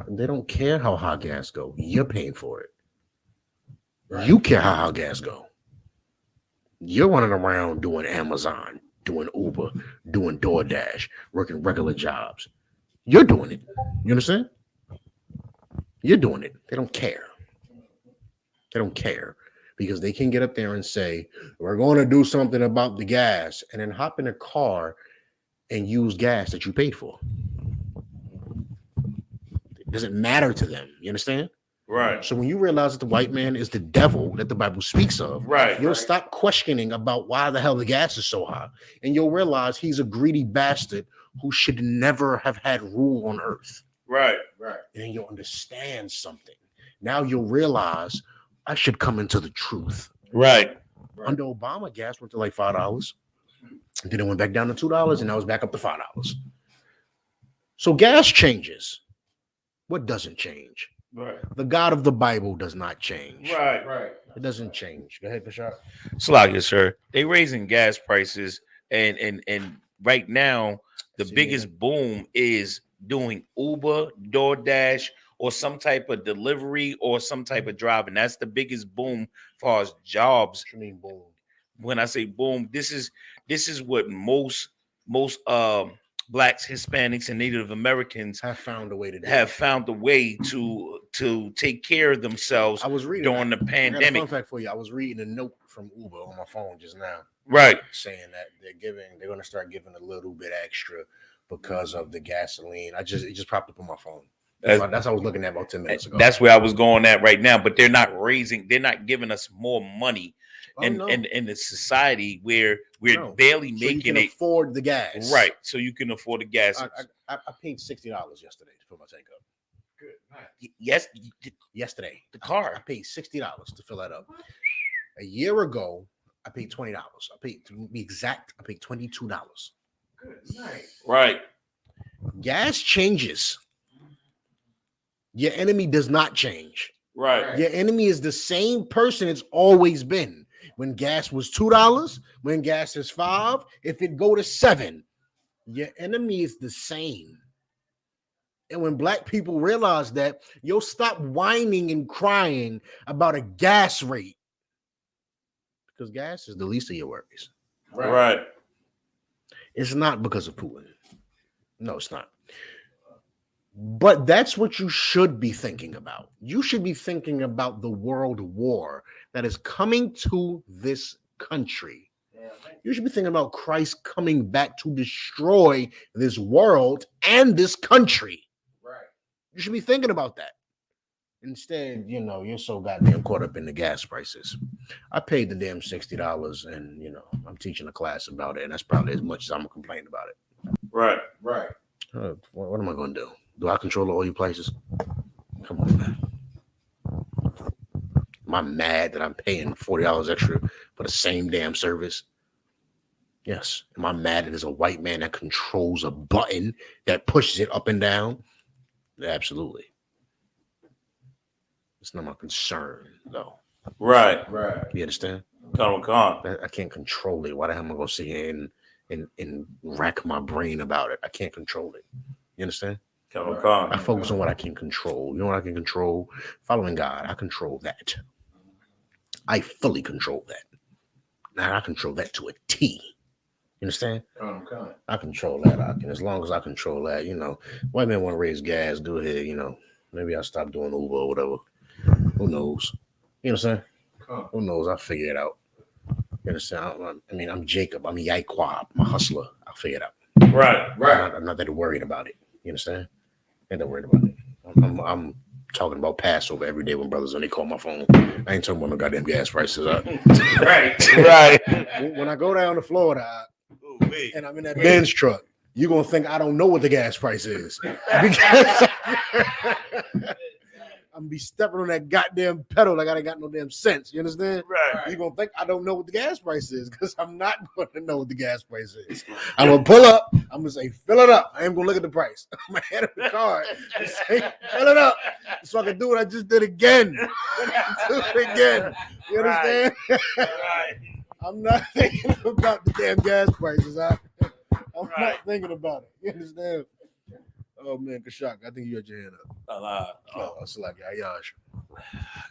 They don't care how high gas go. You're paying for it. Right. You care how high gas go. You're running around doing Amazon, doing Uber, doing DoorDash, working regular jobs. You're doing it. You understand? You're doing it. They don't care. They don't care because they can get up there and say, we're going to do something about the gas, and then hop in a car and use gas that you paid for. It doesn't matter to them. You understand? Right. So when you realize that the white man is the devil that the Bible speaks of, Right. you'll stop questioning about why the hell the gas is so high. And you'll realize he's a greedy bastard who should never have had rule on earth. Right. Right. And then you'll understand something. Now you'll realize I should come into the truth. Right. Under Obama, gas went to like $5. Then it went back down to $2, and now it's back up to $5. So gas changes. What doesn't change? Right. The God of the Bible does not change. Right. Right. It doesn't change. Go ahead, Bashar. Slagia, sir. They raising gas prices, and right now the See, biggest boom is doing Uber, DoorDash, or some type of delivery or some type of driving. That's the biggest boom for as jobs. What you mean, boom? When I say boom, this is what most blacks, Hispanics, and Native Americans Have found a way to do have it. found a way to take care of themselves I was reading during the I got a pandemic. fun fact for you. I was reading a note from Uber on my phone just now Right. saying that they're going to start giving a little bit extra because of the gasoline. It just popped up on my phone. That's what I was looking at about 10 minutes ago. That's where I was going at right now, but they're not giving us more money in the society where we're No. barely So you making can it afford the gas. right. So you can afford the gas. I paid $60 yesterday to fill my tank up. Good. Nice. Yes, Yesterday. the I car. paid $60 to fill that up. A year ago, I paid $20. To be exact, I paid $22. Good. Nice. Right. Gas changes. Your enemy does not change. Right. Your enemy is the same person it's always been. When gas was $2, when gas is $5, if it go to $7, your enemy is the same. And when black people realize that, you'll stop whining and crying about a gas rate. Because gas is the least of your worries. Right. It's not because of Putin. No, it's not. But that's what you should be thinking about. You should be thinking about the world war that is coming to this country. You should be thinking about Christ coming back to destroy this world and this country. Right. You should be thinking about that. Instead, you're so goddamn caught up in the gas prices. I paid the damn $60 and, I'm teaching a class about it. And that's probably as much as I'm going to complain about it. Right. Right. What am I going to do? Do I control all your places? Come on, man. Am I mad that I'm paying $40 extra for the same damn service? Yes. Am I mad that there's a white man that controls a button that pushes it up and down? Absolutely. It's not my concern, though. Right. Right. You understand? Come on. I can't control it. Why the hell am I going to sit here and rack my brain about it? I can't control it. You understand? I focus on what I can control. You know what I can control? Following God. I control that. I fully control that. Now I control that to a T. You understand? Come. I control that. As long as I control that, white men want to raise gas, go ahead, maybe I'll stop doing Uber or whatever. Who knows? You know what I'm saying? Who knows? I'll figure it out. You understand? I'm Jacob. I'm I.S.U.P.K. I'm a hustler. I'll figure it out. Right. I'm not that worried about it. You understand? Ain't that worried about it. I'm talking about Passover every day when they call my phone. I ain't talking about no goddamn gas prices. Right. When I go down to Florida and I'm in that Benz truck, you're going to think I don't know what the gas price is. Because I'm be stepping on that goddamn pedal like I ain't got no damn sense. You understand? Right. You're going to think I don't know what the gas price is because I'm not going to know what the gas price is. I'm going to pull up. I'm going to say, fill it up. I ain't going to look at the price. I'm going to hand him the card and say, fill it up. So I can do what I just did again. Do it again. You understand? Right. I'm not thinking about the damn gas prices. I'm Right. not thinking about it. You understand? Oh, man, Kashak, I think you had your hand up. Allah. Oh, it's like, yeah,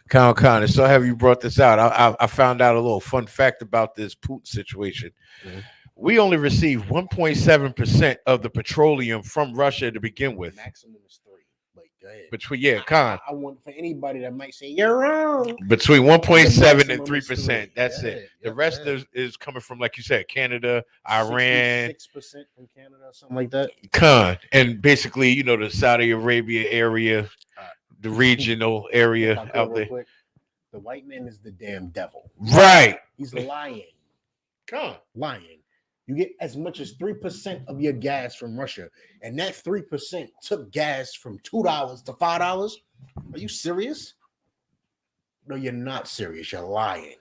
Con, so have you brought this out? I found out a little fun fact about this Putin situation. Mhm. We only received 1.7% of the petroleum from Russia to begin with. Maximum is 3. Like, go ahead. Between Con, I want for anybody that might say you're wrong. between 1.7 and maximum is 3%. 3. That's Yeah, it. The yep, rest yeah. is coming from, like you said, Canada, Iran, 66% from Canada, something like that. Con, and basically, you know, the Saudi Arabia area, the regional If I area could out real there. quick, the white man is the damn devil. Right. He's lying. Con. Lying. You get as much as 3% of your gas from Russia, and that 3% took gas from $2 to $5. Are you serious? No, you're not serious. You're lying.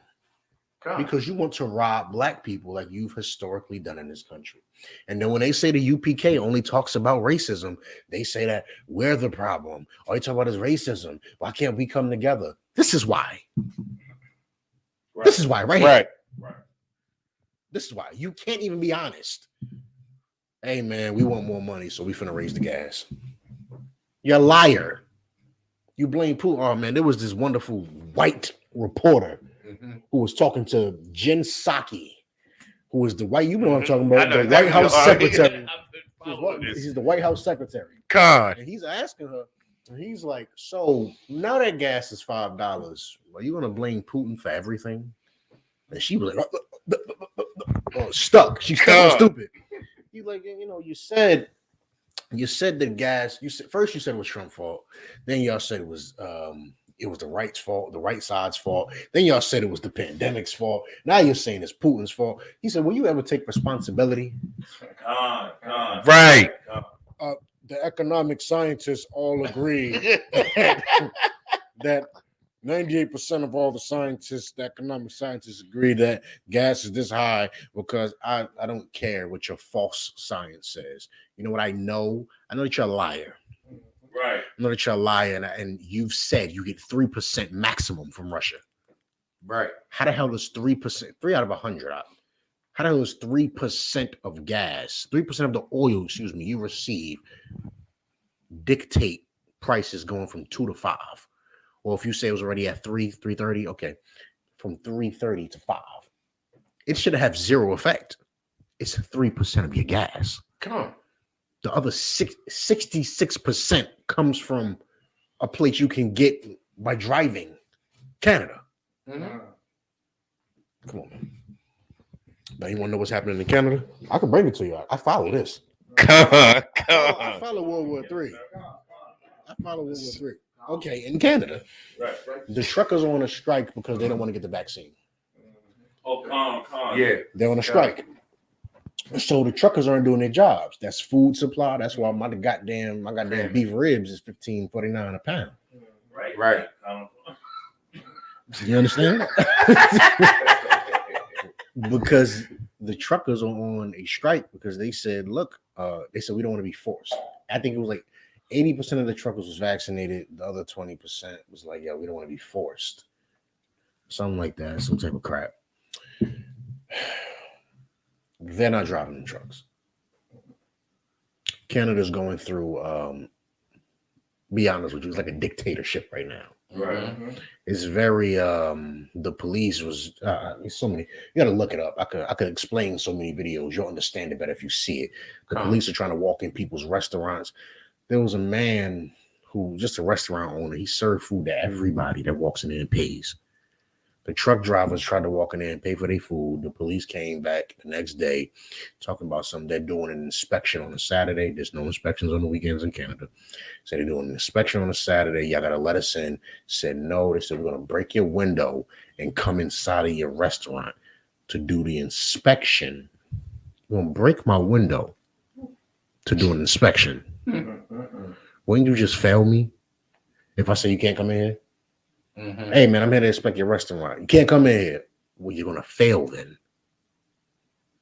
Because you want to rob black people like you've historically done in this country. And then when they say the UPK only talks about racism, they say that we're the problem. All you talk about is racism. Why can't we come together? This is why. Right. This is why, right Right. here. This is why. You can't even be honest. Hey, man, we want more money, so we finna raise the gas. You're a liar. You blame Putin. Oh, man, there was this wonderful white reporter who was talking to Jen Psaki, who was the white, you know what I'm talking about, the White House secretary. He's the White House secretary. Con. And he's asking her, and he's like, so now that gas is $5, are you going to blame Putin for everything? And she was like, stuck. She's stuck on stupid. He's like, you know, you said the gas, first you said it was Trump's fault. Then y'all said it was the right's fault, the right side's fault. Then y'all said it was the pandemic's fault. Now you're saying it's Putin's fault. He said, will you ever take responsibility? Right. The economic scientists all agree that 98% of all the economic scientists agree that gas is this high because I don't care what your false science says. You know what I know? I know that you're a liar. Right. I know that you're a liar, and you've said you get 3% maximum from Russia. Right. How the hell does 3%, 3 out of 100, how the hell is 3% of gas, 3% of the oil, you receive dictate prices going from 2 to 5? Or if you say it was already at 3.30, okay, from 3.30 to 5. It should have zero effect. It's 3% of your gas. Come on. The other 66% comes from a place you can get by driving, Canada. Mm-hmm. Come on, man. Now you want to know what's happening in Canada? I can bring it to you. I follow this. Come on. I follow World War III. Okay, in Canada, the truckers are on a strike because they don't want to get the vaccine. Oh, calm. Yeah. They're on a strike. So the truckers aren't doing their jobs. That's food supply. That's why my goddamn beef ribs is $15.49 a pound. Right. You understand? Because the truckers are on a strike because they said, look, they said we don't want to be forced. I think it was like 80% of the truckers was vaccinated. The other 20% was like, yeah, we don't want to be forced. Something like that. Some type of crap. They're not driving the trucks. Canada's going through, be honest with you, it's like a dictatorship right now. Right. It's very the police was so many. You got to look it up. I could explain so many videos. You'll understand it better if you see it. The police are trying to walk in people's restaurants. There was a man who, just a restaurant owner, he served food to everybody that walks in there and pays. The truck drivers tried to walk in there and pay for their food. The police came back the next day talking about something. They're doing an inspection on a Saturday. There's no inspections on the weekends in Canada. So they're doing an inspection on a Saturday. Y'all got to let us in. Said no. They said, we're going to break your window and come inside of your restaurant to do the inspection. You're going to break my window to do an inspection. Wouldn't you just fail me if I say you can't come in here? Mm-hmm. Hey, man, I'm here to inspect your restaurant. You can't come in here. Well, you're going to fail then.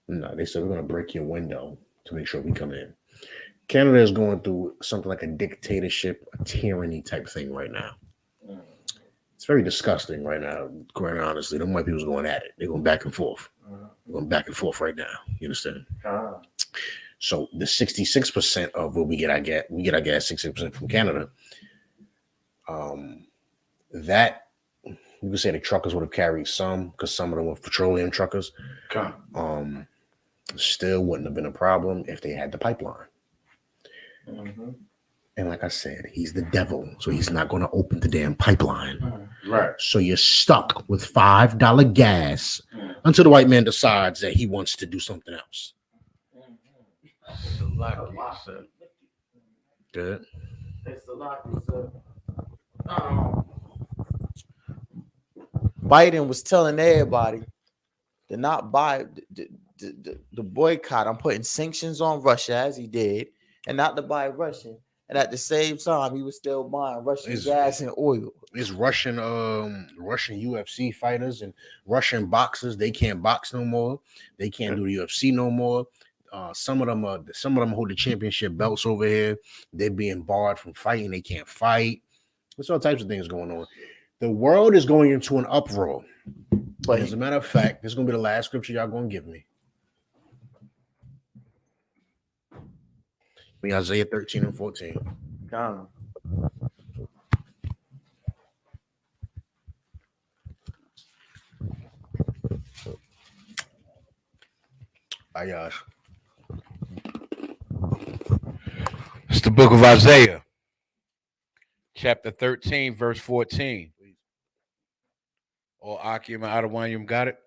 No, they said we're going to break your window to make sure we come in. Canada is going through something like a dictatorship, a tyranny type thing right now. It's very disgusting right now, quite honestly. The white people's going at it. They're going back and forth. They're going back and forth right now. You understand? So the 66% of what we get our gas 66% from Canada. That you could say the truckers would have carried some because some of them were petroleum truckers. Con. Still wouldn't have been a problem if they had the pipeline. Mhm. And like I said, he's the devil, so he's not going to open the damn pipeline. Right. So you're stuck with $5 gas until the white man decides that he wants to do something else. Good. It's a lot. Biden was telling everybody to not buy the boycott. I'm putting sanctions on Russia as he did, and not to buy Russian. And at the same time, he was still buying Russian gas and oil. It's Russian UFC fighters and Russian boxers. They can't box no more. They can't do the UFC no more. Some of them hold the championship belts over here. They're being barred from fighting. They can't fight. There's all types of things going on. The world is going into an uproar. But as a matter of fact, this is going to be the last scripture y'all going to give me. Isaiah 13 and 14. Ayash. It's the book of Isaiah, chapter 13, verse 14. Or Akim and Adawanyum got it?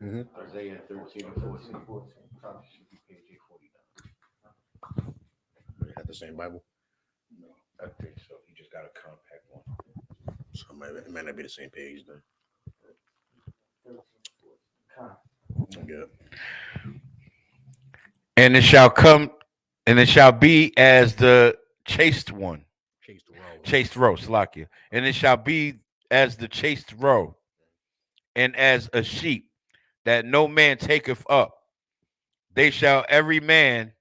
Mm-hmm. Isaiah 13 and 14. You have the same Bible? No, I think so. He just got a compact one. So it might not be the same page then. Good. And it shall come, and it shall be as the chaste one. Chaste roe, Salakia. And it shall be as the chaste roe, and as a sheep that no man taketh up. They shall every man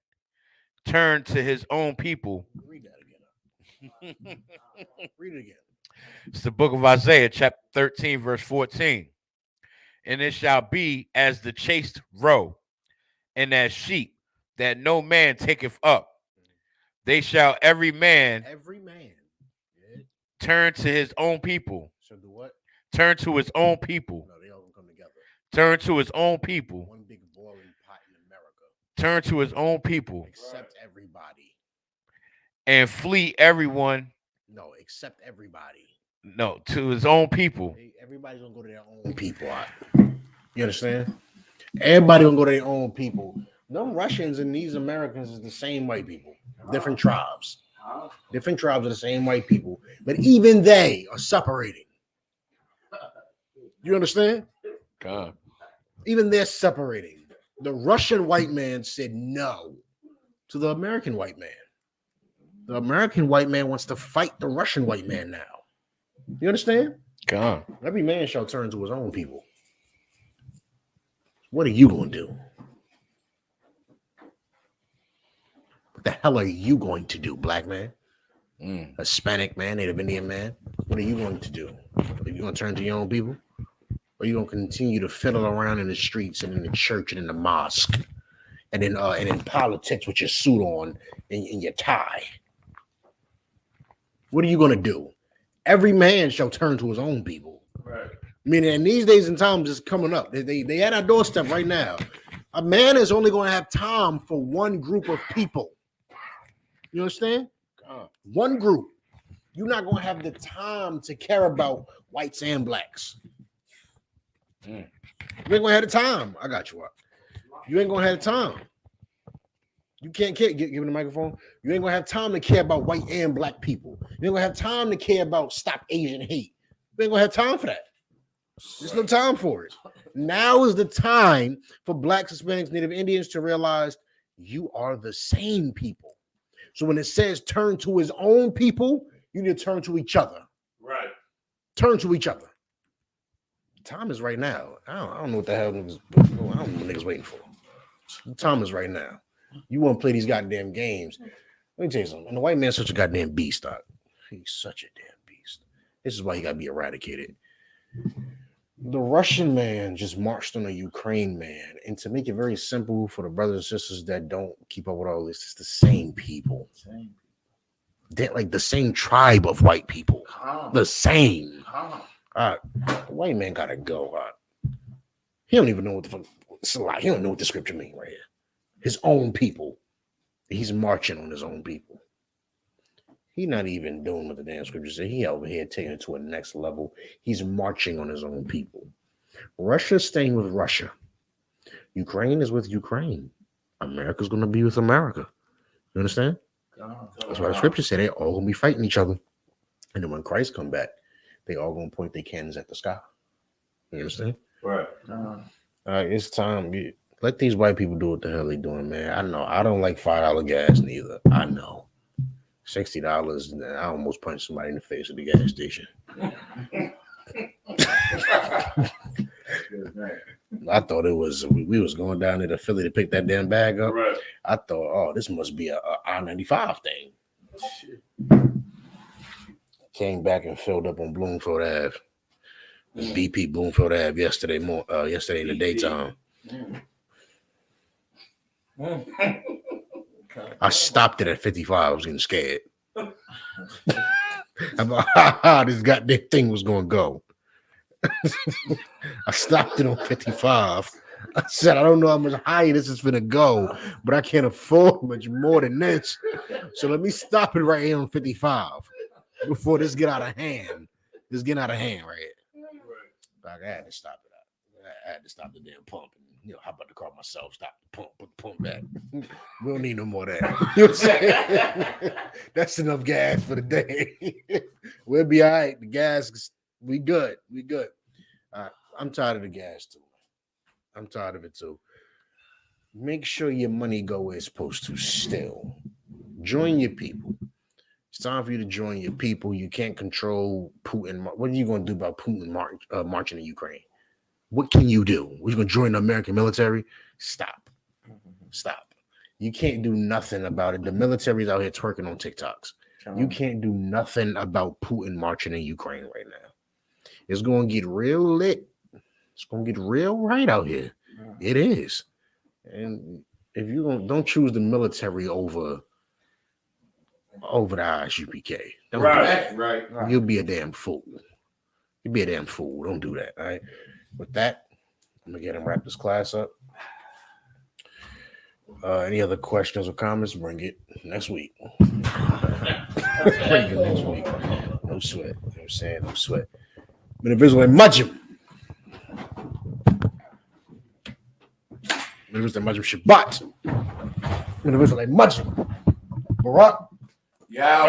turn to his own people. Read that again. Read it again. It's the book of Isaiah, chapter 13, verse 14. And it shall be as the chaste roe, and as sheep that no man taketh up. They shall every man turn to his own people. So do what? Turn to his own people. No, they all gonna come together. Turn to his own people. One big boiling pot in America. Turn to his own people. Accept everybody. And flee everyone. No, accept everybody. No, to his own people. Everybody's gonna go to their own people. You understand? Everybody gonna go to their own people. Them Russians and these Americans is the same white people. Different tribes. Different tribes are the same white people. But even they are separating. You understand? God. Even they're separating. The Russian white man said no to the American white man. The American white man wants to fight the Russian white man now. You understand? God. Every man shall turn to his own people. What are you going to do? What the hell are you going to do, black man? Hispanic man, Native Indian man? What are you going to do? Are you going to turn to your own people? Or are you going to continue to fiddle around in the streets and in the church and in the mosque and in politics with your suit on and your tie? What are you going to do? Every man shall turn to his own people. Right. Meaning, in these days and times, it's coming up. They at our doorstep right now. A man is only going to have time for one group of people. You understand? One group. You're not going to have the time to care about whites and blacks. You ain't going to have the time. I got you up. You ain't going to have the time. You can't care. Give me the microphone. You ain't going to have time to care about white and black people. You ain't going to have time to care about stop Asian hate. You ain't going to have time for that. There's no time for it. Now is the time for blacks, Hispanics, Native Indians to realize you are the same people. So when it says turn to his own people, you need to turn to each other. Right. Turn to each other. Time is right now. I don't know what the hell niggas, I don't know what niggas waiting for. Time is right now. You want to play these goddamn games. Let me tell you something. And the white man's such a goddamn beast, Doc. He's such a damn beast. This is why he got to be eradicated. The Russian man just marched on a Ukraine man. And to make it very simple for the brothers and sisters that don't keep up with all this, it's the same people. They're like the same tribe of white people. The same. The white man gotta go. He don't even know what the fuck. It's a lie. He don't know what the scripture mean right here. His own people. He's marching on his own people. He's not even doing what the damn scripture said. He over here taking it to a next level. He's marching on his own people. Russia's staying with Russia. Ukraine is with Ukraine. America's going to be with America. You understand? That's why the scripture said they're all going to be fighting each other. And then when Christ come back, they all going to point their cannons at the sky. You understand? Right. All right, it's time. Let these white people do what the hell they doing, man. I know. I don't like $5 gas neither. I know. $60, and I almost punched somebody in the face at the gas station. I thought it was we was going down there to Philly to pick that damn bag up. Right. I thought, oh, this must be a I-95 thing. Came back and filled up on Bloomfield Ave. BP Bloomfield Ave yesterday in the daytime. I stopped it at 55. I was getting scared. I'm like, how this goddamn thing was going to go. I stopped it on 55. I said, I don't know how much higher this is going to go, but I can't afford much more than this. So let me stop it right here on 55 before this get out of hand. This getting out of hand right here. Like, I had to stop it out. I had to stop the damn pump. And, hop out the car myself, stop the pump, put the pump back. We don't need no more of that. You know what I'm saying? That's enough gas for the day. We'll be all right. The gas, we good. We good. I'm tired of the gas too. I'm tired of it too. Make sure your money go where it's supposed to still. Join your people. It's time for you to join your people. You can't control Putin. What are you going to do about Putin marching in Ukraine? What can you do? We're going to join the American military? Stop. You can't do nothing about it. The military's out here twerking on TikToks. You can't do nothing about Putin marching in Ukraine right now. It's going to get real lit. It's going to get real right out here. It is. And if you don't choose the military over the I.S.U.P.K. Right. You'll be a damn fool. You'll be a damn fool. Don't do that. All right. With that, I'm gonna get him wrap this class up. Any other questions or comments? Bring it next week. Bring it next week. No sweat. You know what I'm saying? No sweat. Been a Israelite Majim. Been a Israelite Majim Shabbat. Been a Israelite Majim. Barak. Yeah.